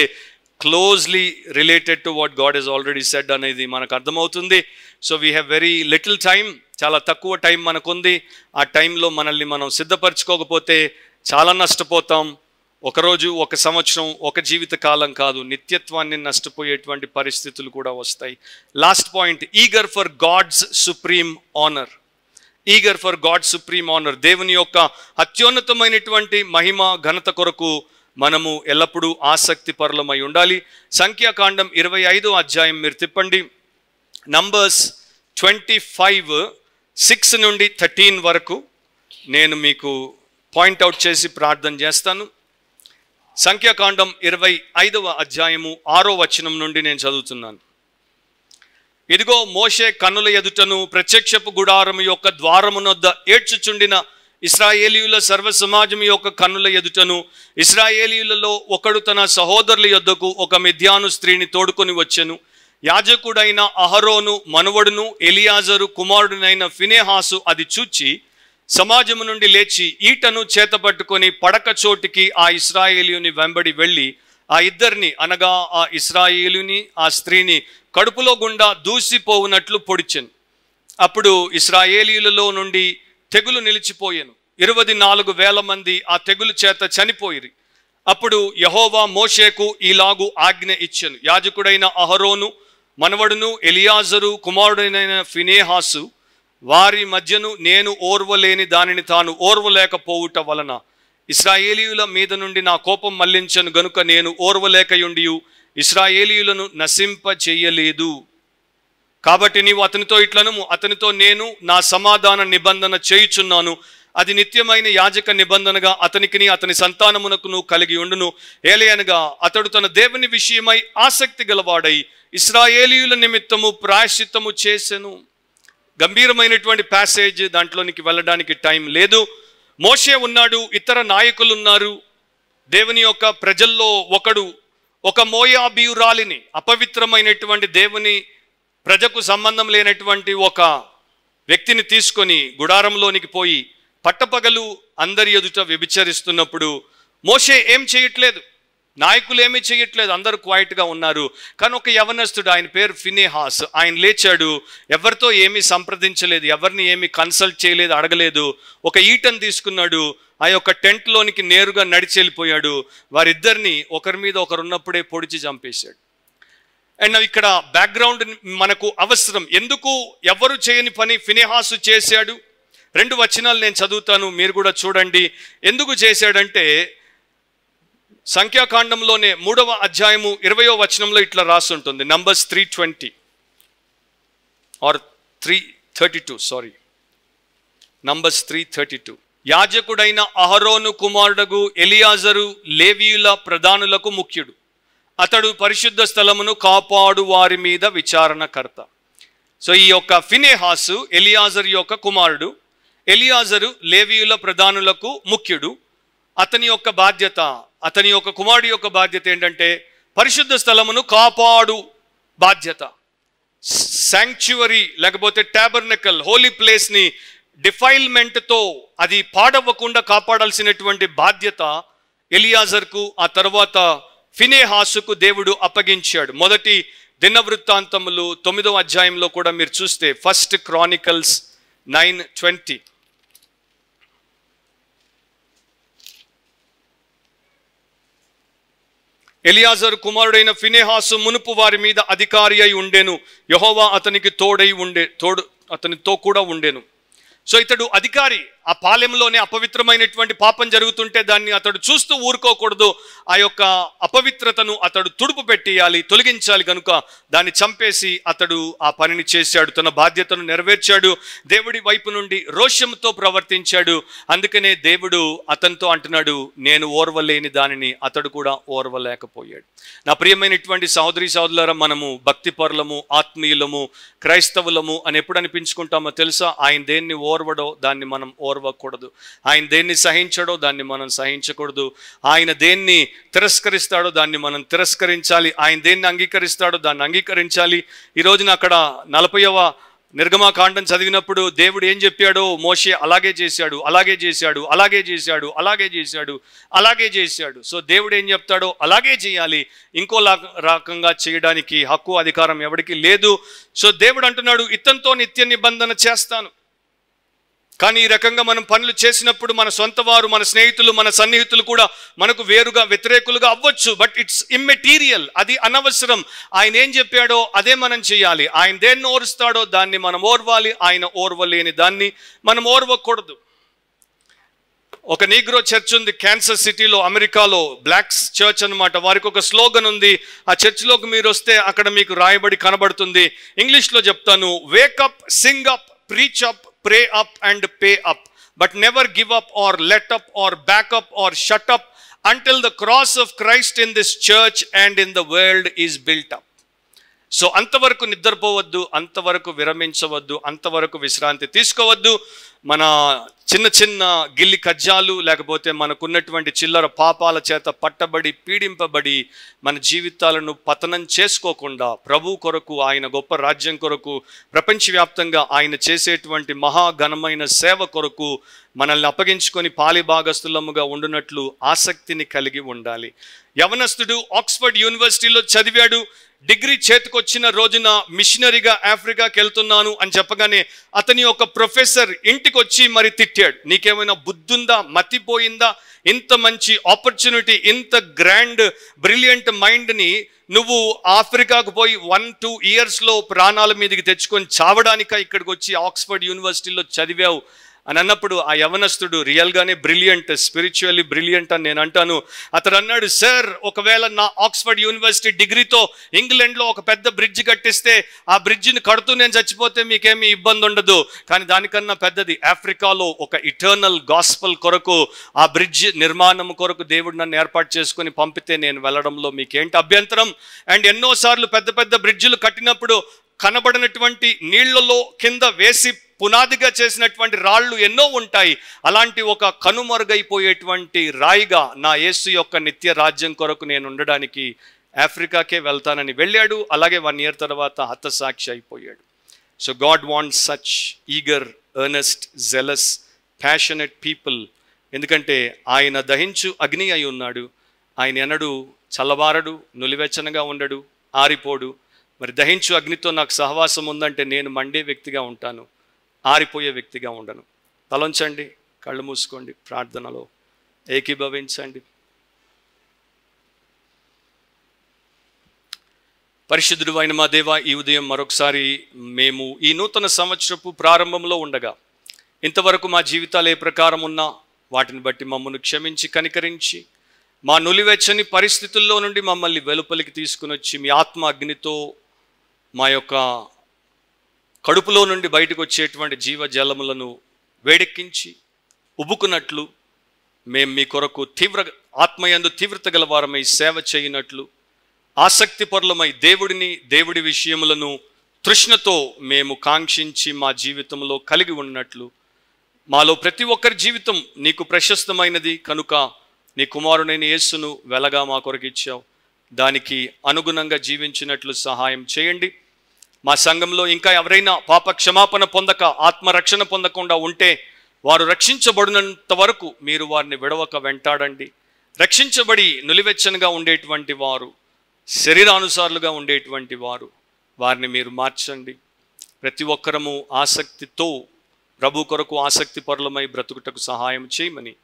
closely related to what God has already said అనేది మనకు అర్థమవుతుంది. So we have very little time, చాలా తక్కువ టైం మనకుంది. ఆ టైంలో మనల్ని మనం సిద్ధపరచుకోకపోతే చాలా నష్టపోతాం. ఒకరోజు, ఒక సంవత్సరం, ఒక జీవిత కాలం కాదు, నిత్యత్వాన్ని నష్టపోయేటువంటి పరిస్థితులు కూడా వస్తాయి. Last point, eager for God's supreme honour. Eager for God supreme honour. దేవుని యొక్క అత్యున్నతమైనటువంటి మహిమ ఘనత కొరకు మనము ఎల్లప్పుడూ ఆసక్తి పరులమై ఉండాలి. సంఖ్యాకాండం 25వ అధ్యాయం మీరు తిప్పండి. నంబర్స్ 25:6 నుండి 13 వరకు నేను మీకు పాయింట్అవుట్ చేసి ప్రార్థన చేస్తాను. సంఖ్యాకాండం 25వ అధ్యాయము 6వ వచనం నుండి నేను చదువుతున్నాను. ఇదిగో మోషే కన్నుల ఎదుటను ప్రత్యక్షపు గుడారము యొక్క ద్వారమునొద్ద ఏడ్చుచుండిన ఇశ్రాయేలీయుల సర్వ సమాజము యొక్క కన్నుల ఎదుటను ఇశ్రాయేలీయులలో ఒకడు తన సహోదరుల యొద్దకు ఒక మిద్యాను స్త్రీని తోడుకొని వచ్చెను. యాజకుడైన అహరోను మనవడును ఎలియాజరు కుమారుడునైన ఫినెహాసు అది చూచి సమాజము నుండి లేచి ఈటను చేతపట్టుకొని పడక చోటికి ఆ ఇశ్రాయేలీయుని వెంబడి వెళ్ళి ఆ ఇద్దరిని, అనగా ఆ ఇశ్రాయేలుని ఆ స్త్రీని కడుపులో గుండా దూసిపోవునట్లు పొడిచెను. అప్పుడు ఇశ్రాయేలీయులలో నుండి తెగులు నిలిచిపోయాను. 24,000 మంది ఆ తెగులు చేత చనిపోయిరి. అప్పుడు యెహోవా మోషేకు ఈలాగు ఆజ్ఞ ఇచ్చెను. యాజకుడైన అహరోను మనవడును ఎలియాజరు కుమారుడైన ఫినేహాసు వారి మధ్యను నేను ఓర్వలేని దానిని తాను ఓర్వలేకపోవుట వలన ఇశ్రాయేలీయుల మీద నుండి నా కోపం మళ్లించను గనుక నేను ఓర్వలేకయుండియు ఇశ్రాయేలీయులను నశింప చెయ్యలేదు. కాబట్టి నీవు అతనితో ఇట్లను, అతనితో నేను నా సమాధాన నిబంధన చేయుచున్నాను, అది నిత్యమైన యాజక నిబంధనగా అతనికిని అతని సంతానమునకును కలిగి ఉండును. ఏలయనగా అతడు తన దేవుని విషయమై ఆసక్తి గలవాడై ఇశ్రాయేలీయుల నిమిత్తము ప్రాయశ్చిత్తము చేసెను. గంభీరమైనటువంటి ప్యాసేజ్, దాంట్లోనికి వెళ్ళడానికి టైం లేదు. మోషే ఉన్నాడు, ఇతర నాయకులు ఉన్నారు. దేవుని యొక్క ప్రజల్లో ఒకడు ఒక మోయాబీయురాలిని, అపవిత్రమైనటువంటి దేవుని ప్రజకు సంబంధం లేనటువంటి ఒక వ్యక్తిని తీసుకొని గుడారంలోనికి పోయి పట్టపగలు అందరి ఎదుట వ్యభిచరిస్తున్నప్పుడు మోషే ఏం చేయట్లేదు, నాయకులు ఏమీ చేయట్లేదు, అందరూ క్వైట్గా ఉన్నారు. కానీ ఒక యవనస్తుడు, ఆయన పేరు ఫినేహాస్, ఆయన లేచాడు, ఎవరితో ఏమీ సంప్రదించలేదు, ఎవరిని ఏమీ కన్సల్ట్ చేయలేదు, అడగలేదు. ఒక ఈటను తీసుకున్నాడు, ఆ యొక్క టెంట్లోనికి నేరుగా నడిచి వెళ్ళిపోయాడు. వారిద్దరిని ఒకరి మీద ఒకరు ఉన్నప్పుడే పొడిచి చంపేశాడు. అండ్ ఇక్కడ బ్యాక్గ్రౌండ్ మనకు అవసరం. ఎందుకు ఎవరు చేయని పని ఫినేహాసు చేశాడు? 2 వచనాలు నేను చదువుతాను, మీరు కూడా చూడండి. ఎందుకు చేశాడంటే సంఖ్యాకాండంలోనే 3వ అధ్యాయము 20వ వచనంలో ఇట్లా రాసి ఉంటుంది. Numbers 3:20 or 3:32, sorry, Numbers 3:32. యాజకుడైన అహరోను కుమారుడగు ఎలియాజరు లేవీయుల ప్రధానులకు ముఖ్యుడు, అతడు పరిశుద్ధ స్థలమును కాపాడు వారి మీద విచారణకర్త. సో ఈ యొక్క ఫినేహాసు ఎలియాజరు యొక్క కుమారుడు. ఎలియాజరు లేవీయుల ప్రధానులకు ముఖ్యుడు. అతని యొక్క బాధ్యత, అతని యొక్క కుమారుడు యొక్క బాధ్యత ఏంటంటే పరిశుద్ధ స్థలమును కాపాడు బాధ్యత. శాంక్చువరీ లేకపోతే టాబర్నకల్, హోలీ ప్లేస్ని డిఫైల్మెంట్తో అది పాడవ్వకుండా కాపాడాల్సినటువంటి బాధ్యత ఎలియాజర్కు, ఆ తర్వాత ఫినేహాసుకు దేవుడు అప్పగించాడు. మొదటి దినవృత్తాంతములు 9వ అధ్యాయంలో కూడా మీరు చూస్తే, 1 Chronicles 9:20. ఎలియాజరు కుమారుడైన ఫినేహాసు మునుపు వారి మీద అధికారి అయి ఉండెను, యెహోవా అతనికి అతనితో కూడా ఉండెను. సో ఇతడు అధికారి. ఆ పాలెంలోనే అపవిత్రమైనటువంటి పాపం జరుగుతుంటే దాన్ని అతడు చూస్తూ ఊరుకోకూడదు. ఆ యొక్క అపవిత్రతను అతడు తుడుపు పెట్టేయాలి, తొలగించాలి. కనుక దాన్ని చంపేసి అతడు ఆ పనిని చేశాడు, తన బాధ్యతను నెరవేర్చాడు. దేవుడి వైపు నుండి రోషంతో ప్రవర్తించాడు. అందుకనే దేవుడు అతనితో అంటున్నాడు, నేను ఓర్వలేని దానిని అతడు కూడా ఓర్వలేకపోయాడు. నా ప్రియమైనటువంటి సహోదరి సహోదరులారా, మనము భక్తిపరులము, ఆత్మీయులము, క్రైస్తవులము అని ఎప్పుడు అనిపించుకుంటామో తెలుసా? ఆయన దేన్ని ఓర్వడో దాన్ని మనం ఓర్వకూడదు. ఆయన దేన్ని సహించడో దాన్ని మనం సహించకూడదు. ఆయన దేన్ని తిరస్కరిస్తాడో దాన్ని మనం తిరస్కరించాలి. ఆయన దేన్ని అంగీకరిస్తాడో దాన్ని అంగీకరించాలి. ఈ రోజున అక్కడ 40వ నిర్గమాకాండం చదివినప్పుడు దేవుడు ఏం చెప్పాడో మోషే అలాగే చేశాడు, అలాగే చేశాడు, అలాగే చేశాడు, అలాగే చేశాడు, అలాగే చేశాడు. సో దేవుడు ఏం చెప్తాడో అలాగే చేయాలి. ఇంకో రకంగా చేయడానికి హక్కు, అధికారం ఎవరికి లేదు. సో దేవుడు అంటున్నాడు, ఇతనితో నిత్య నిబంధన చేస్తాను. కానీ ఈ రకంగా మనం పనులు చేసినప్పుడు మన సొంత వారు, మన స్నేహితులు, మన సన్నిహితులు కూడా మనకు వేరుగా వ్యతిరేకులుగా అవ్వచ్చు. బట్ ఇట్స్ ఇమ్మెటీరియల్, అది అనవసరం. ఆయన ఏం చెప్పాడో అదే మనం చేయాలి. ఆయన దేన్ని ఓరుస్తాడో దాన్ని మనం ఓర్వాలి. ఆయన ఓర్వలేని దాన్ని మనం ఓర్వకూడదు. ఒక నీగ్రో చర్చ్ ఉంది కాన్సస్ సిటీలో, అమెరికాలో, బ్లాక్స్ చర్చ్ అనమాట. వారికి ఒక స్లోగన్ ఉంది. ఆ చర్చ్లోకి మీరు వస్తే అక్కడ మీకు రాయబడి కనబడుతుంది. ఇంగ్లీష్లో చెప్తాను, wake up, Singh up, preach up, pray up and pay up, but never give up or let up or back up or shut up until the cross of Christ in this church and in the world is built up. So అంతవరకు నిద్రపోవద్దు, అంతవరకు విరమించవద్దు, అంతవరకు విశ్రాంతి తీసుకోవద్దు. మన చిన్న చిన్న గిల్లి కజ్జాలు లేకపోతే మనకున్నటువంటి చిల్లర పాపాల చేత పట్టబడి పీడింపబడి మన జీవితాలను పతనం చేసుకోకుండా ప్రభు కొరకు, ఆయన గొప్ప రాజ్యం కొరకు, ప్రపంచవ్యాప్తంగా ఆయన చేసేటువంటి మహాఘనమైన సేవ కొరకు మనల్ని అప్పగించుకొని పాలిభాగస్థులముగా ఉండునట్లు ఆసక్తిని కలిగి ఉండాలి. యవనస్తుడు ఆక్స్ఫర్డ్ యూనివర్సిటీలో చదివాడు. డిగ్రీ చేతికొచ్చిన రోజున మిషనరీగా ఆఫ్రికాకి వెళ్తున్నాను అని చెప్పగానే అతని ఒక ప్రొఫెసర్ ఇంటికి వచ్చి మరి తిట్టాడు, నీకేమైనా బుద్ధుందా, మతిపోయిందా, ఇంత మంచి ఆపర్చునిటీ, ఇంత గ్రాండ్ బ్రిలియంట్ మైండ్ని నువ్వు ఆఫ్రికాకు పోయి 1-2 ఇయర్స్లో ప్రాణాల మీదకి తెచ్చుకొని చావడానిక ఇక్కడికి వచ్చి ఆక్స్ఫర్డ్ యూనివర్సిటీలో చదివావు అని అన్నప్పుడు ఆ యవనస్తుడు రియల్గానే బ్రిలియంట్, స్పిరిచువల్లీ బ్రిలియంట్ అని నేను అంటాను. అతను అన్నాడు, సార్ ఒకవేళ నా ఆక్స్ఫర్డ్ యూనివర్సిటీ డిగ్రీతో ఇంగ్లాండ్లో ఒక పెద్ద బ్రిడ్జ్ కట్టిస్తే ఆ బ్రిడ్జిని కడుతూ నేను చచ్చిపోతే మీకేమీ ఇబ్బంది ఉండదు, కానీ దానికన్నా పెద్దది ఆఫ్రికాలో ఒక ఇటర్నల్ గాస్పల్ కొరకు ఆ బ్రిడ్జ్ నిర్మాణం కొరకు దేవుడు నన్ను ఏర్పాటు చేసుకొని పంపితే నేను వెళ్ళడంలో మీకేంటి అభ్యంతరం? అండ్ ఎన్నోసార్లు పెద్ద పెద్ద బ్రిడ్జిలు కట్టినప్పుడు కనబడినటువంటి నీళ్లలో కింద వేసి పునాదిగా చేసినటువంటి రాళ్ళు ఎన్నో ఉంటాయి. అలాంటి ఒక కనుమరుగైపోయేటువంటి రాయిగా నా యేసు యొక్క నిత్య రాజ్యం కొరకు నేను ఉండడానికి ఆఫ్రికాకే వెళ్తానని వెళ్ళాడు. అలాగే 1 year తర్వాత హతసాక్షి అయిపోయాడు. So God wants such eager, earnest, jealous, passionate people. ఎందుకంటే ఆయన దహించు అగ్ని అయి ఉన్నాడు. ఆయన ఎన్నడు చల్లబారడు, నులివెచ్చనగా ఉండడు, ఆరిపోడు. మరి దహించు అగ్నితో నాకు సహవాసం ఉందంటే నేను మండే వ్యక్తిగా ఉంటాను, ఆరిపోయే వ్యక్తిగా ఉండను. తలంచండి, కళ్ళు మూసుకోండి, ప్రార్థనలో ఏకీభవించండి. పరిశుద్ధుడు అయిన మా దేవా, ఈ ఉదయం మరొకసారి మేము ఈ నూతన సంవత్సరపు ప్రారంభంలో ఉండగా ఇంతవరకు మా జీవితాలు ఏ ప్రకారం ఉన్నా వాటిని బట్టి మమ్మల్ని క్షమించి కనికరించి మా నులివెచ్చని పరిస్థితుల్లో నుండి మమ్మల్ని వెలుపలికి తీసుకుని వచ్చి మీ ఆత్మ అగ్నితో మా యొక్క కడుపులో నుండి బయటకు వచ్చేటువంటి జీవజలములను వేడెక్కించి ఉబుకున్నట్లు మేము మీ కొరకు ఆత్మయందు తీవ్రత గలవారమై సేవ చేయనట్లు, ఆసక్తి పరులమై దేవుడి విషయములను తృష్ణతో మేము కాంక్షించి మా జీవితంలో కలిగి ఉన్నట్లు, మాలో ప్రతి ఒక్కరి జీవితం నీకు ప్రశస్తమైనది కనుక నీ కుమారుడైన యేసును వెలగా మా కొరకు ఇచ్చావు, దానికి అనుగుణంగా జీవించినట్లు సహాయం చేయండి. మా సంఘంలో ఇంకా ఎవరైనా పాప క్షమాపణ పొందక ఆత్మరక్షణ పొందకుండా ఉంటే వారు రక్షించబడినంత వరకు మీరు వారిని విడవక వెంటాడండి. రక్షించబడి నులివెచ్చనగా ఉండేటువంటి వారు, శరీరానుసారులుగా ఉండేటువంటి వారిని మీరు మార్చండి. ప్రతి ఒక్కరము ఆసక్తితో ప్రభు కొరకు ఆసక్తి పరులమై బ్రతుకుటకు సహాయం చేయమని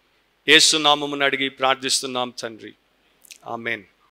యేసు నామమున అడిగి ప్రార్థిస్తున్నాం తండ్రి, ఆమేన్.